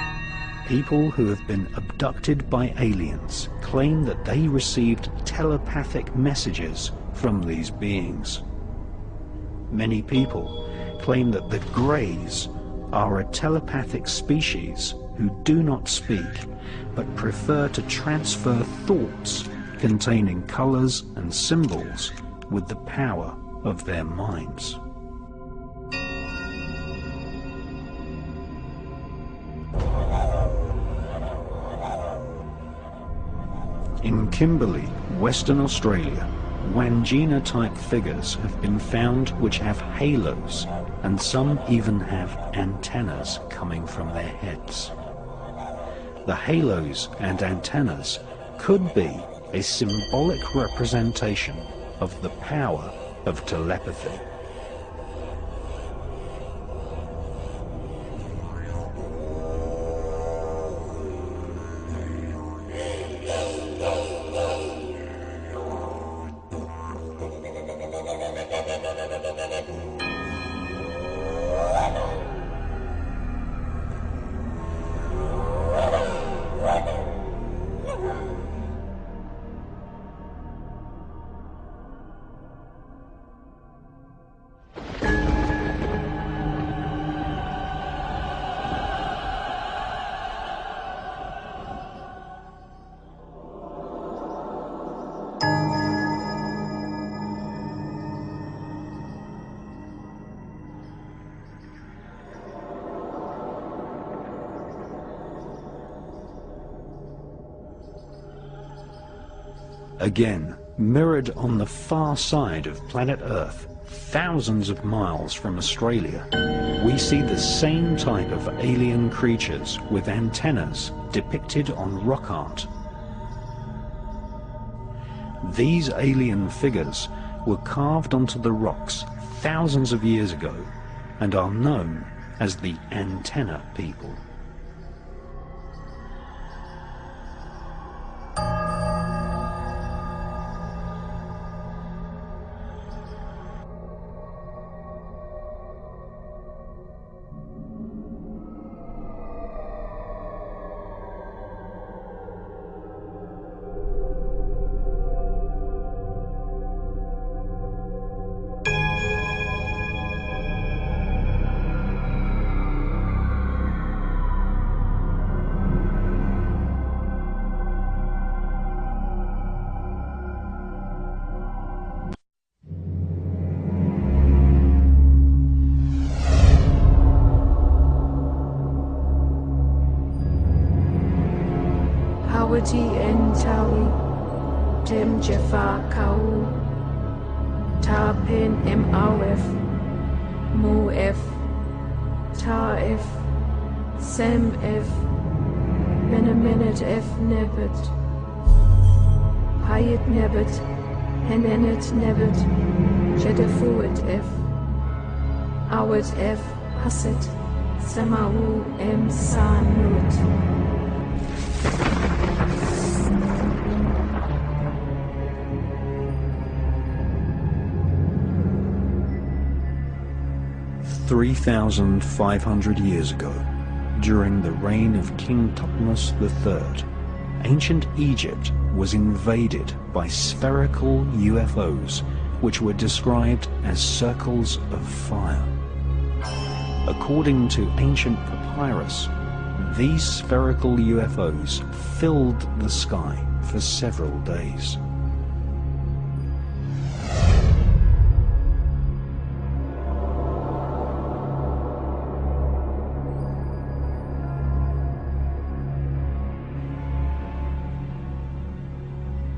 people who have been abducted by aliens claim that they received telepathic messages from these beings. Many people claim that the Greys are a telepathic species who do not speak, but prefer to transfer thoughts containing colors and symbols with the power of their minds. In Kimberley, Western Australia, Wangina-type figures have been found which have halos, and some even have antennas coming from their heads. The halos and antennas could be a symbolic representation of the power of telepathy. Again, mirrored on the far side of planet Earth, thousands of miles from Australia, we see the same type of alien creatures with antennas depicted on rock art. These alien figures were carved onto the rocks thousands of years ago and are known as the antenna people. Hawati en tawi, tem jefa kau, ta pen em awef, mo f, ta f, sem f, benemenet f nebet, hayet nebet, henenet nebet, jedefuet f, awet f, haset, semawu em sanut. 3,500 years ago, during the reign of King Thutmose III, ancient Egypt was invaded by spherical UFOs which were described as circles of fire. According to ancient papyrus, these spherical UFOs filled the sky for several days.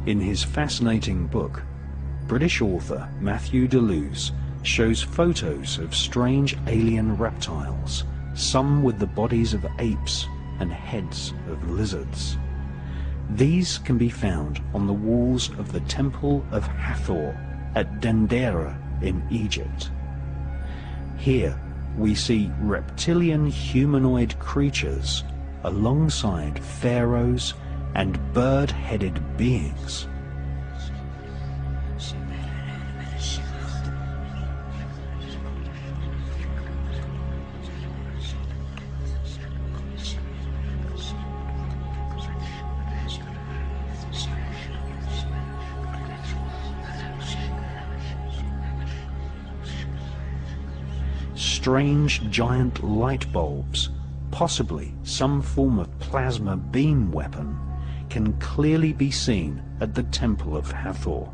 In his fascinating book, British author Matthew Deleuze shows photos of strange alien reptiles, some with the bodies of apes and heads of lizards. These can be found on the walls of the Temple of Hathor at Dendera in Egypt. Here we see reptilian humanoid creatures alongside pharaohs and bird-headed beings. strange giant light bulbs, possibly some form of plasma beam weapon, can clearly be seen at the Temple of Hathor.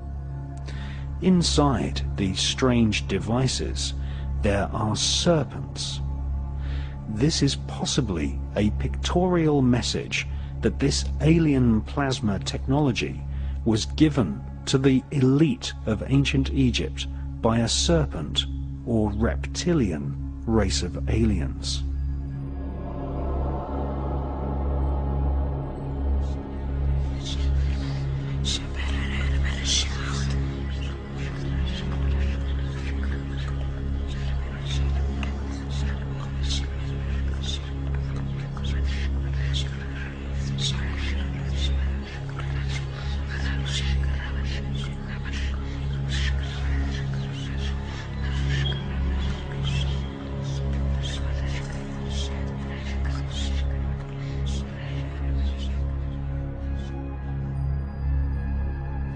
Inside these strange devices there are serpents. This is possibly a pictorial message that this alien plasma technology was given to the elite of ancient Egypt by a serpent or reptilian race of aliens.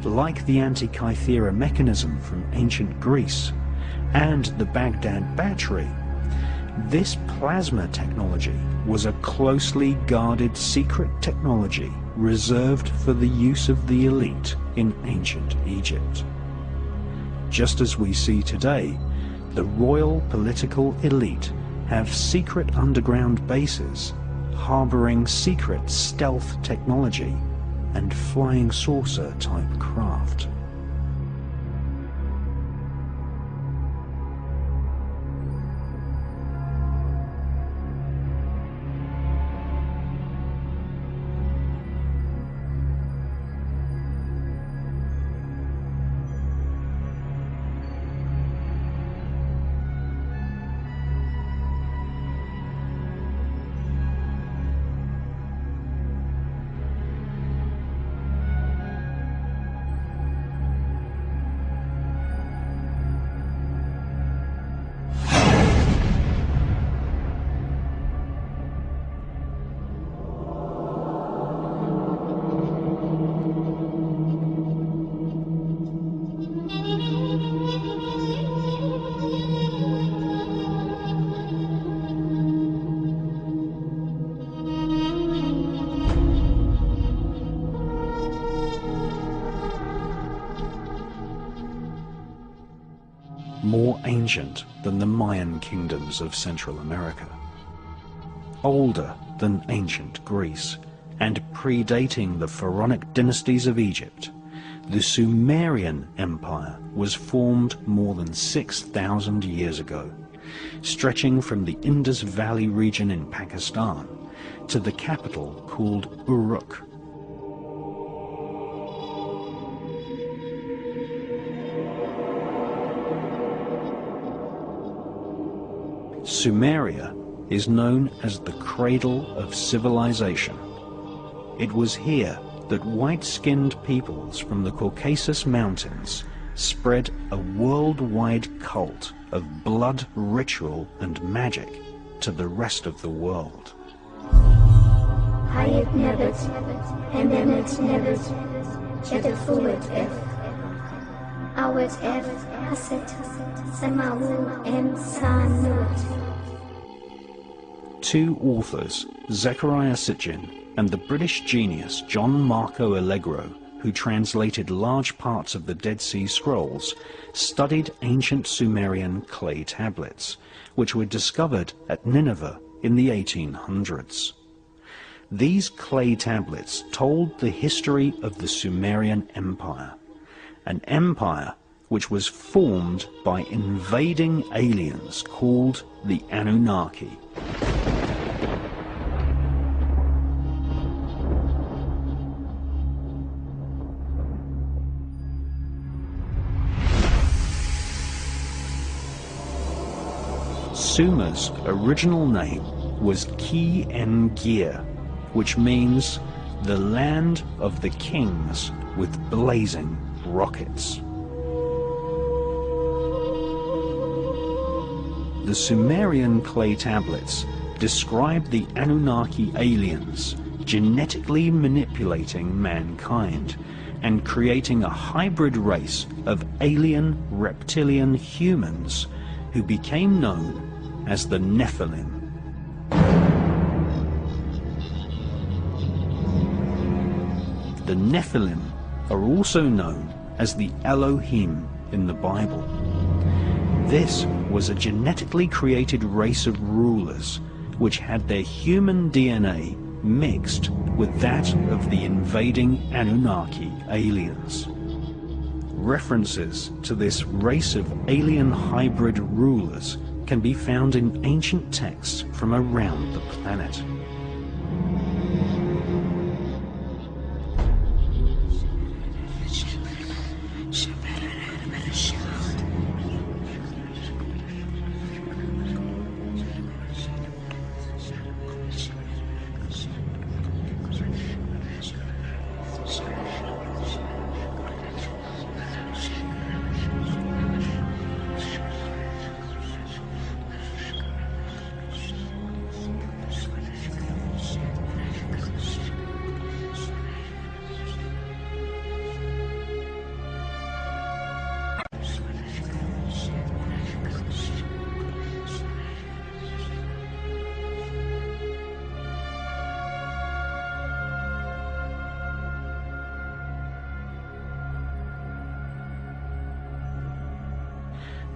Like the Antikythera mechanism from ancient Greece and the Baghdad battery, this plasma technology was a closely guarded secret technology reserved for the use of the elite in ancient Egypt. Just as we see today, the royal political elite have secret underground bases harboring secret stealth technology and flying saucer type craft. More ancient than the Mayan kingdoms of Central America, older than ancient Greece, and predating the pharaonic dynasties of Egypt, the Sumerian Empire was formed more than 6,000 years ago, stretching from the Indus Valley region in Pakistan to the capital called Uruk. Sumeria is known as the cradle of civilization. It was here that white-skinned peoples from the Caucasus Mountains spread a worldwide cult of blood ritual and magic to the rest of the world. Two authors, Zechariah Sitchin and the British genius John Marco Allegro, who translated large parts of the Dead Sea Scrolls, studied ancient Sumerian clay tablets, which were discovered at Nineveh in the 1800s. These clay tablets told the history of the Sumerian Empire, an empire which was formed by invading aliens called the Anunnaki. Sumer's original name was Ki-en-Gir, which means the land of the kings with blazing rockets. The Sumerian clay tablets describe the Anunnaki aliens genetically manipulating mankind and creating a hybrid race of alien reptilian humans who became known as the Nephilim. The Nephilim are also known as the Elohim in the Bible. This was a genetically created race of rulers which had their human DNA mixed with that of the invading Anunnaki aliens. References to this race of alien hybrid rulers can be found in ancient texts from around the planet.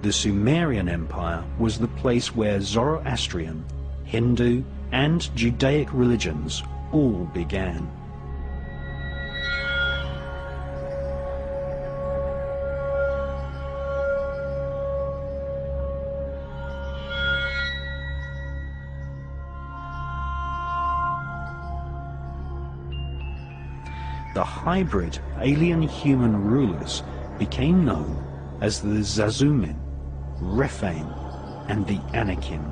The Sumerian Empire was the place where Zoroastrian, Hindu, and Judaic religions all began. The hybrid alien-human rulers became known as the Zazumin, Rephaim, and the Anakim.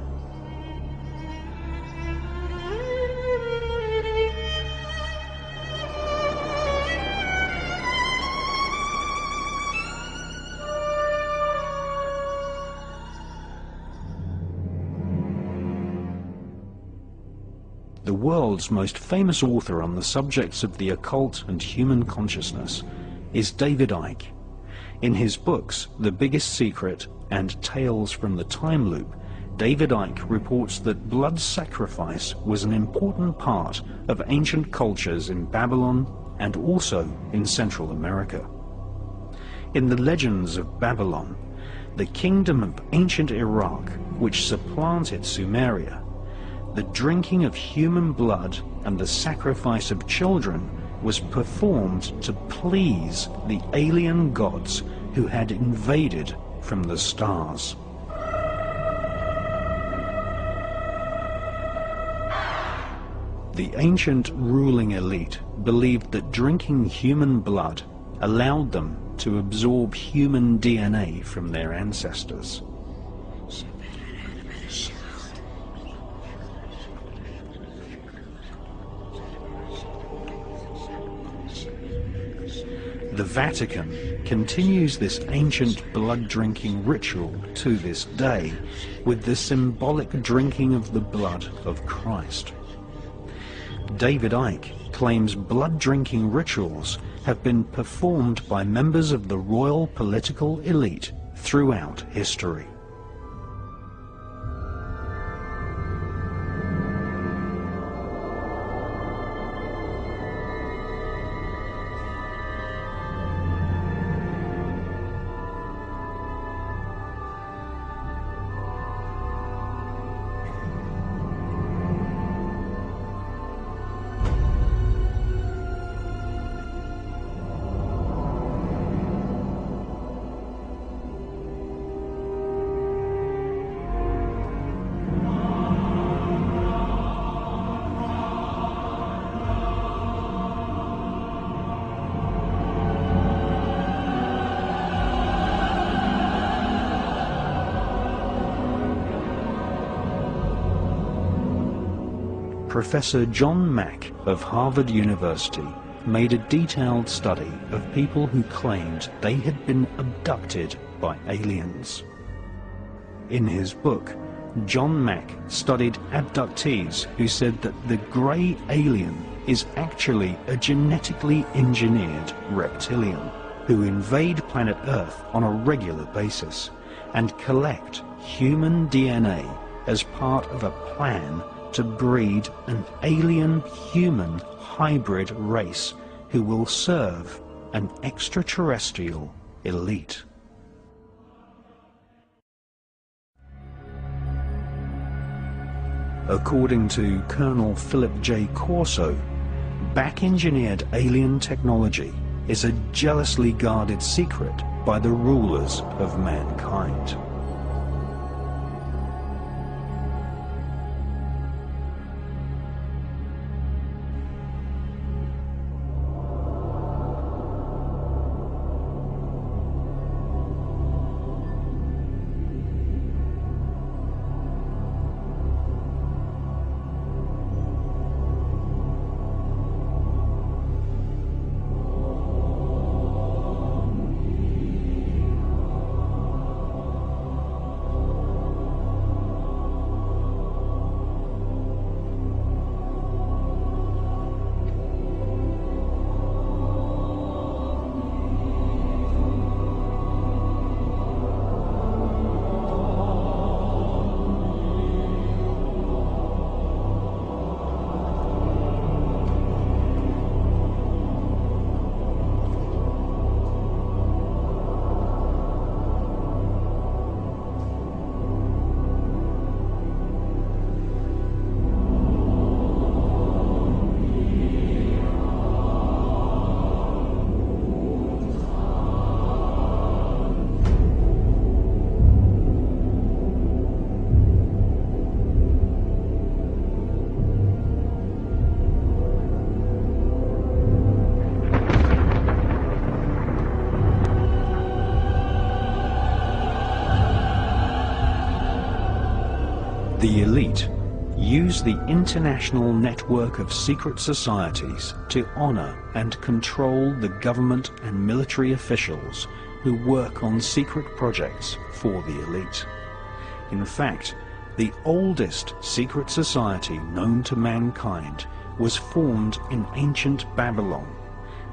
The world's most famous author on the subjects of the occult and human consciousness is David Icke. In his books, The Biggest Secret and Tales from the Time Loop, David Icke reports that blood sacrifice was an important part of ancient cultures in Babylon and also in Central America. In the legends of Babylon, the kingdom of ancient Iraq, which supplanted Sumeria, the drinking of human blood and the sacrifice of children was performed to please the alien gods who had invaded from the stars. The ancient ruling elite believed that drinking human blood allowed them to absorb human DNA from their ancestors. The Vatican continues this ancient blood-drinking ritual to this day with the symbolic drinking of the blood of Christ. David Icke claims blood-drinking rituals have been performed by members of the royal political elite throughout history. Professor John Mack of Harvard University made a detailed study of people who claimed they had been abducted by aliens. In his book, John Mack studied abductees who said that the grey alien is actually a genetically engineered reptilian who invade planet Earth on a regular basis and collect human DNA as part of a plan to breed an alien-human hybrid race who will serve an extraterrestrial elite. According to Colonel Philip J. Corso, back-engineered alien technology is a jealously guarded secret by the rulers of mankind. The elite use the international network of secret societies to honor and control the government and military officials who work on secret projects for the elite. In fact, the oldest secret society known to mankind was formed in ancient Babylon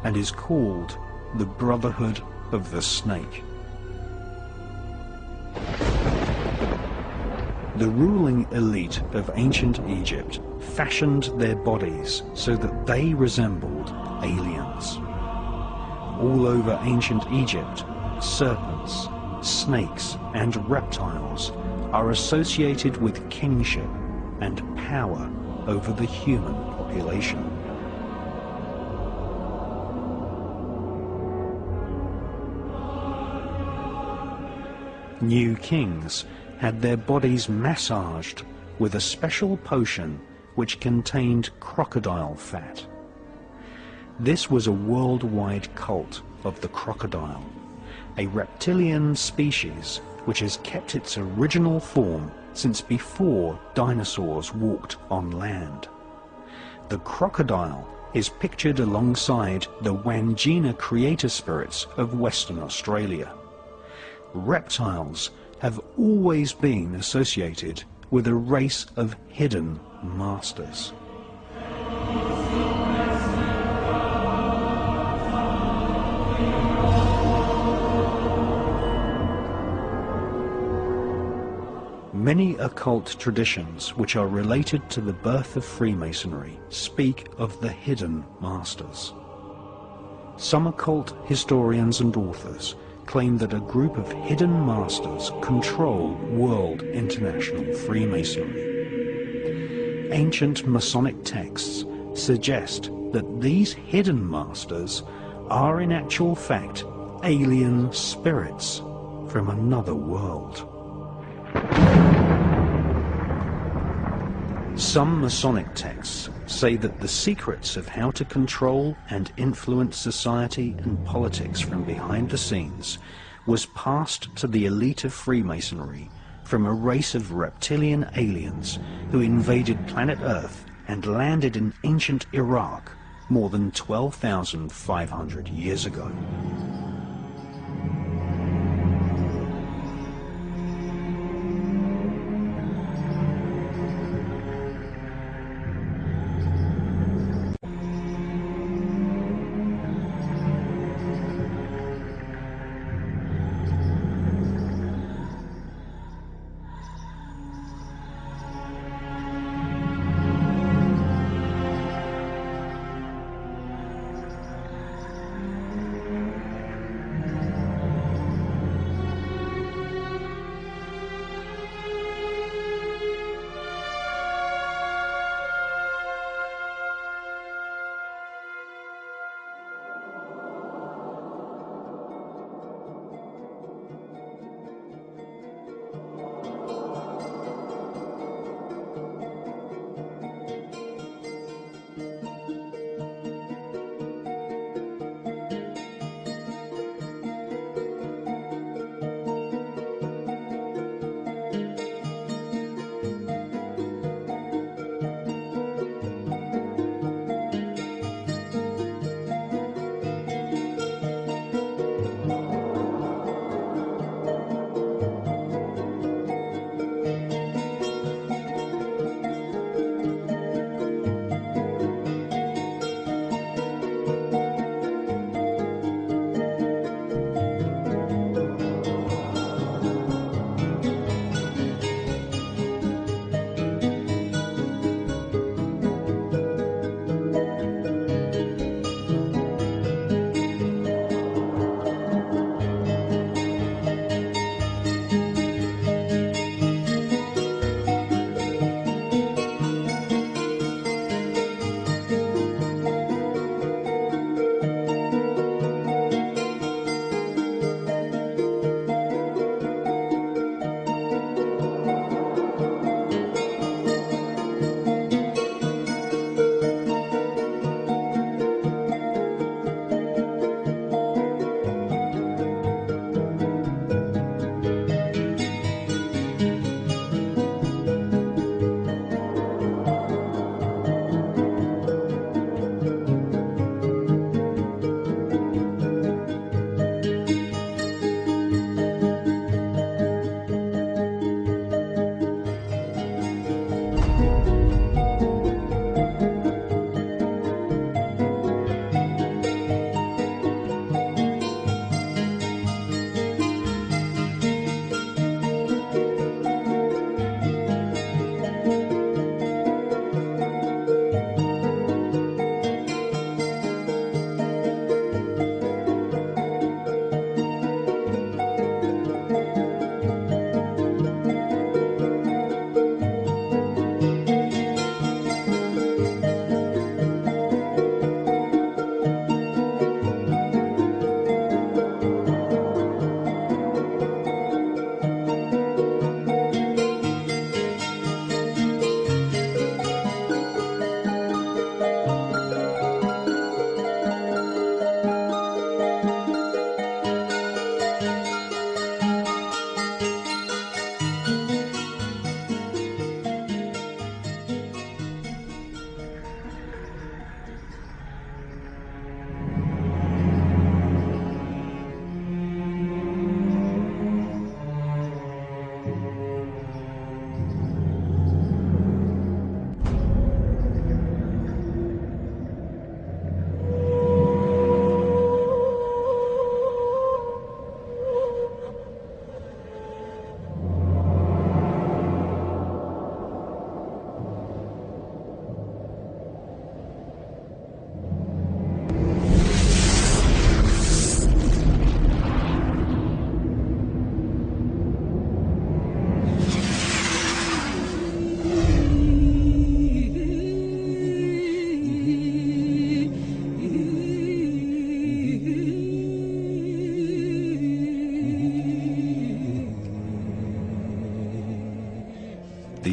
and is called the Brotherhood of the Snake. The ruling elite of ancient Egypt fashioned their bodies so that they resembled aliens. All over ancient Egypt, serpents, snakes, and reptiles are associated with kingship and power over the human population. New kings had their bodies massaged with a special potion which contained crocodile fat. This was a worldwide cult of the crocodile, a reptilian species which has kept its original form since before dinosaurs walked on land. The crocodile is pictured alongside the Wangina creator spirits of Western Australia. Reptiles have always been associated with a race of hidden masters. Many occult traditions which are related to the birth of Freemasonry speak of the hidden masters. Some occult historians and authors claim that a group of hidden masters control world international Freemasonry. Ancient Masonic texts suggest that these hidden masters are in actual fact alien spirits from another world. Some Masonic texts say that the secrets of how to control and influence society and politics from behind the scenes was passed to the elite of Freemasonry from a race of reptilian aliens who invaded planet Earth and landed in ancient Iraq more than 12,500 years ago.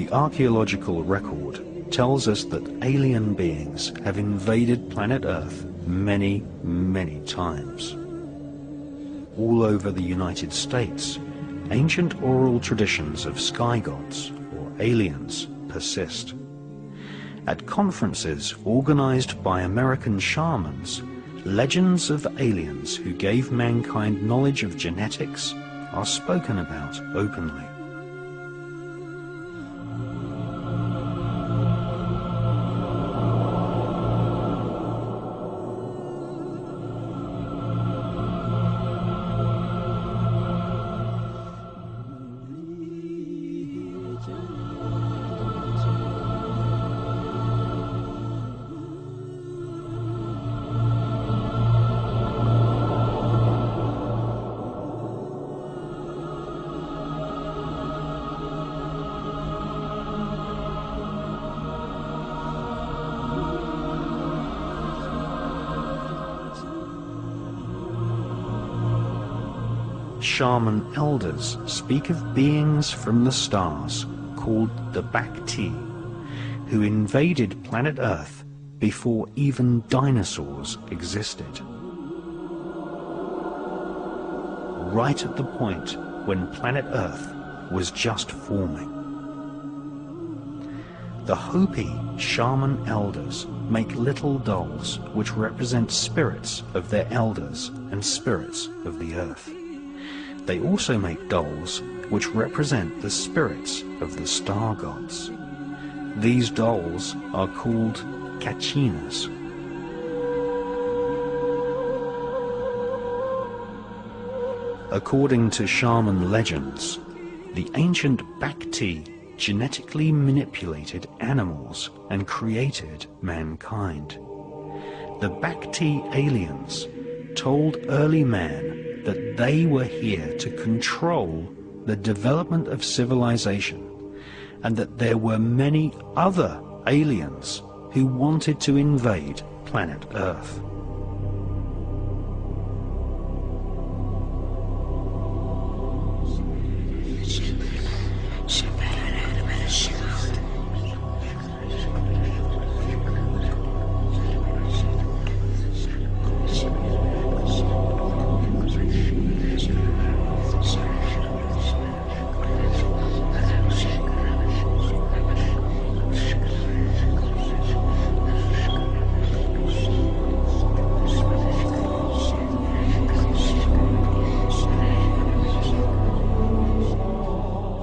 The archaeological record tells us that alien beings have invaded planet Earth many, many times. All over the United States, ancient oral traditions of sky gods, or aliens, persist. At conferences organized by American shamans, legends of aliens who gave mankind knowledge of genetics are spoken about openly. Shaman elders speak of beings from the stars called the Bacti, who invaded planet Earth before even dinosaurs existed. Right at the point when planet Earth was just forming. The Hopi shaman elders make little dolls which represent spirits of their elders and spirits of the Earth. They also make dolls which represent the spirits of the star gods. These dolls are called kachinas. According to shaman legends, the ancient Bacti genetically manipulated animals and created mankind. The Bacti aliens told early man that they were here to control the development of civilization, and that there were many other aliens who wanted to invade planet Earth.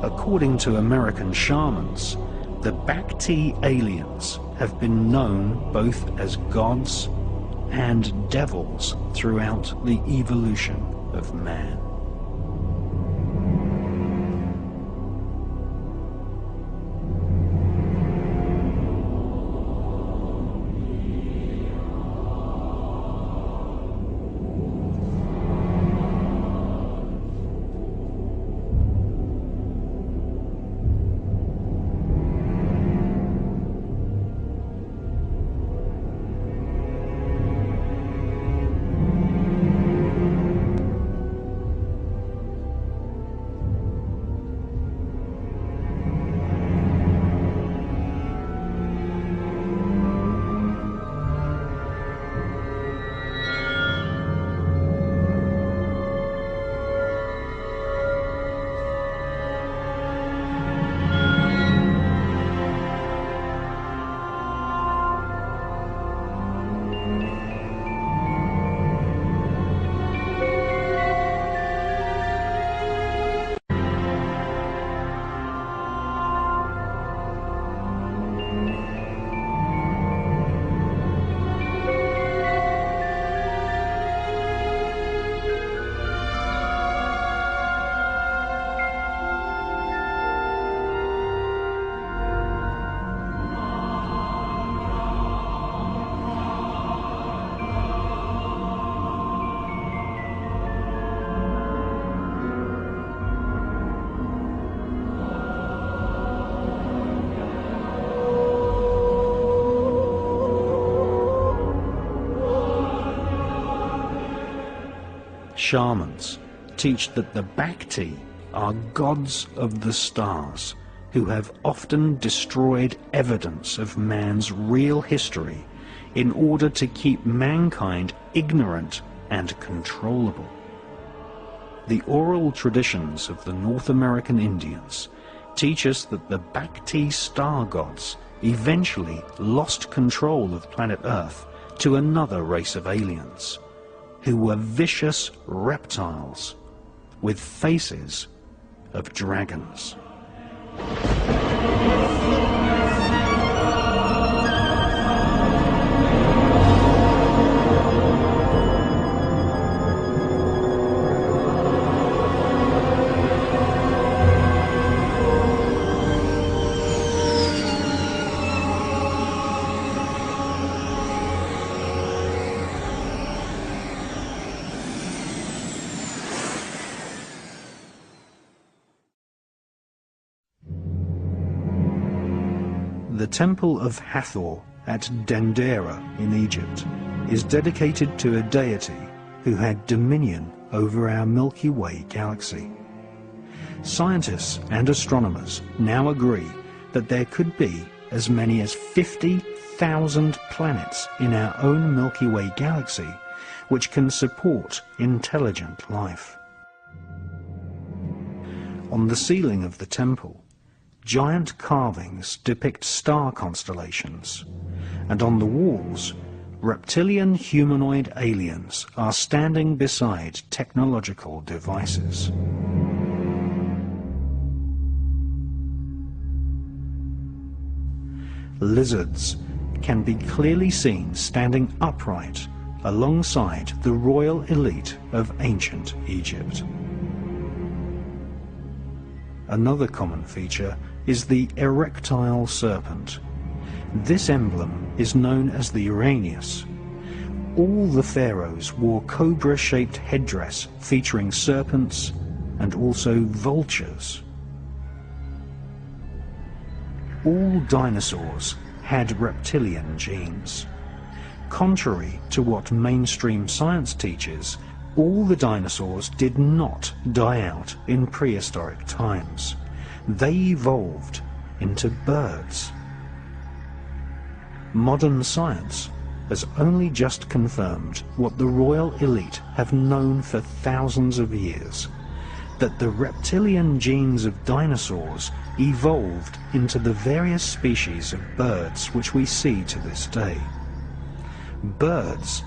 According to American shamans, the Bacti aliens have been known both as gods and devils throughout the evolution of man. Shamans teach that the Bacti are gods of the stars who have often destroyed evidence of man's real history in order to keep mankind ignorant and controllable. The oral traditions of the North American Indians teach us that the Bhakti star gods eventually lost control of planet Earth to another race of aliens, who were vicious reptiles with faces of dragons. The Temple of Hathor at Dendera in Egypt is dedicated to a deity who had dominion over our Milky Way galaxy. Scientists and astronomers now agree that there could be as many as 50,000 planets in our own Milky Way galaxy which can support intelligent life. On the ceiling of the temple, giant carvings depict star constellations, and on the walls, reptilian humanoid aliens are standing beside technological devices. Lizards can be clearly seen standing upright alongside the royal elite of ancient Egypt. Another common feature is the erectile serpent. This emblem is known as the Uranus. All the pharaohs wore cobra-shaped headdress featuring serpents and also vultures. All dinosaurs had reptilian genes. Contrary to what mainstream science teaches, all the dinosaurs did not die out in prehistoric times. They evolved into birds. Modern science has only just confirmed what the royal elite have known for thousands of years, that the reptilian genes of dinosaurs evolved into the various species of birds which we see to this day. Birds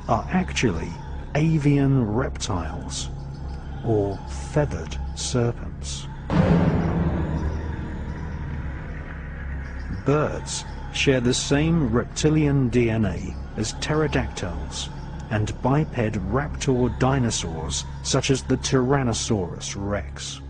are actually avian reptiles, or feathered serpents. Birds share the same reptilian DNA as pterodactyls and biped raptor dinosaurs such as the Tyrannosaurus rex.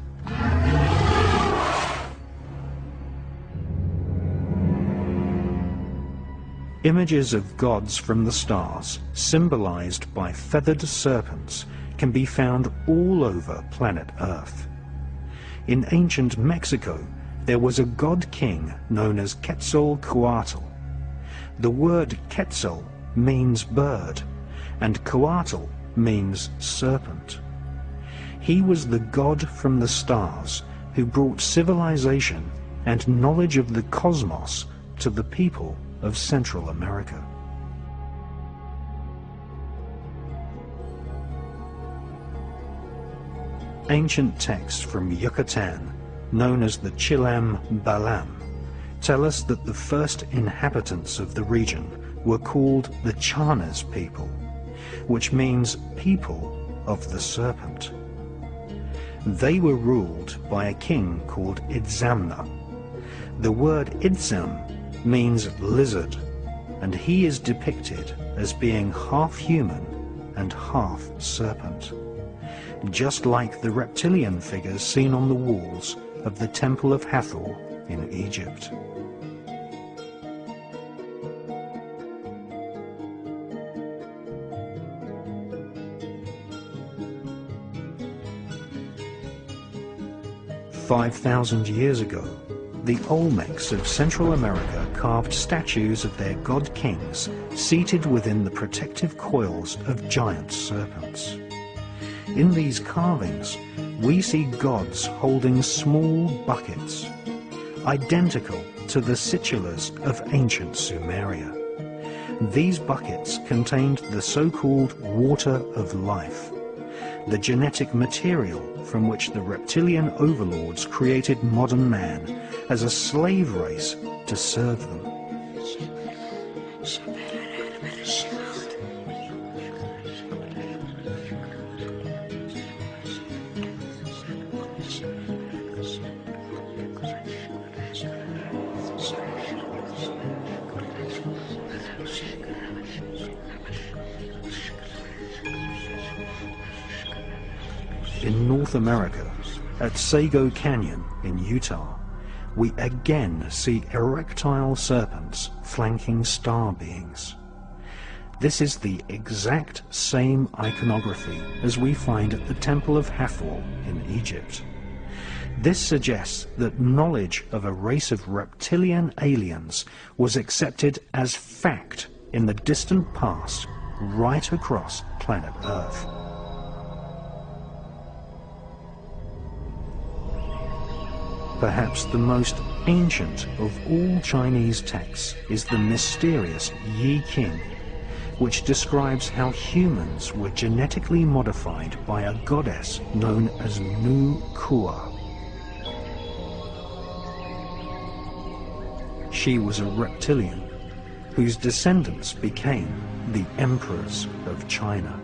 Images of gods from the stars, symbolized by feathered serpents, can be found all over planet Earth. In ancient Mexico, there was a god king known as Quetzalcoatl. The word Quetzal means bird, and Coatl means serpent. He was the god from the stars who brought civilization and knowledge of the cosmos to the people of Central America. Ancient texts from Yucatan, known as the Chilam Balam, tell us that the first inhabitants of the region were called the Chanas people, which means people of the serpent. They were ruled by a king called Itzamna. The word Itzam means lizard, and he is depicted as being half human and half serpent, just like the reptilian figures seen on the walls of the Temple of Hathor in Egypt. "5,000 years ago, the Olmecs of Central America carved statues of their god kings seated within the protective coils of giant serpents. In these carvings, we see gods holding small buckets. identical to the situlas of ancient Sumeria. These buckets contained the so-called water of life, the genetic material from which the reptilian overlords created modern man as a slave race to serve them. In North America, at Sago Canyon in Utah, we again see erectile serpents flanking star beings. This is the exact same iconography as we find at the Temple of Hathor in Egypt. This suggests that knowledge of a race of reptilian aliens was accepted as fact in the distant past right across planet Earth. Perhaps the most ancient of all Chinese texts is the mysterious Yi King, which describes how humans were genetically modified by a goddess known as Nu Kua. She was a reptilian, whose descendants became the emperors of China.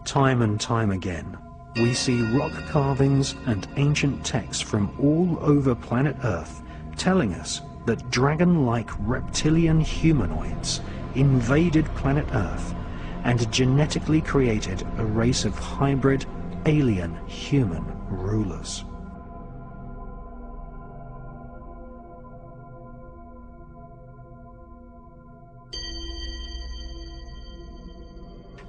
Time and time again, we see rock carvings and ancient texts from all over planet Earth telling us that dragon-like reptilian humanoids invaded planet Earth and genetically created a race of hybrid alien human rulers.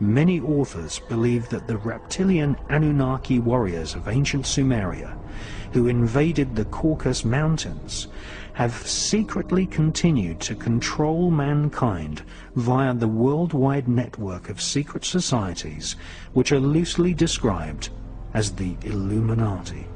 Many authors believe that the reptilian Anunnaki warriors of ancient Sumeria, who invaded the Caucasus Mountains, have secretly continued to control mankind via the worldwide network of secret societies which are loosely described as the Illuminati.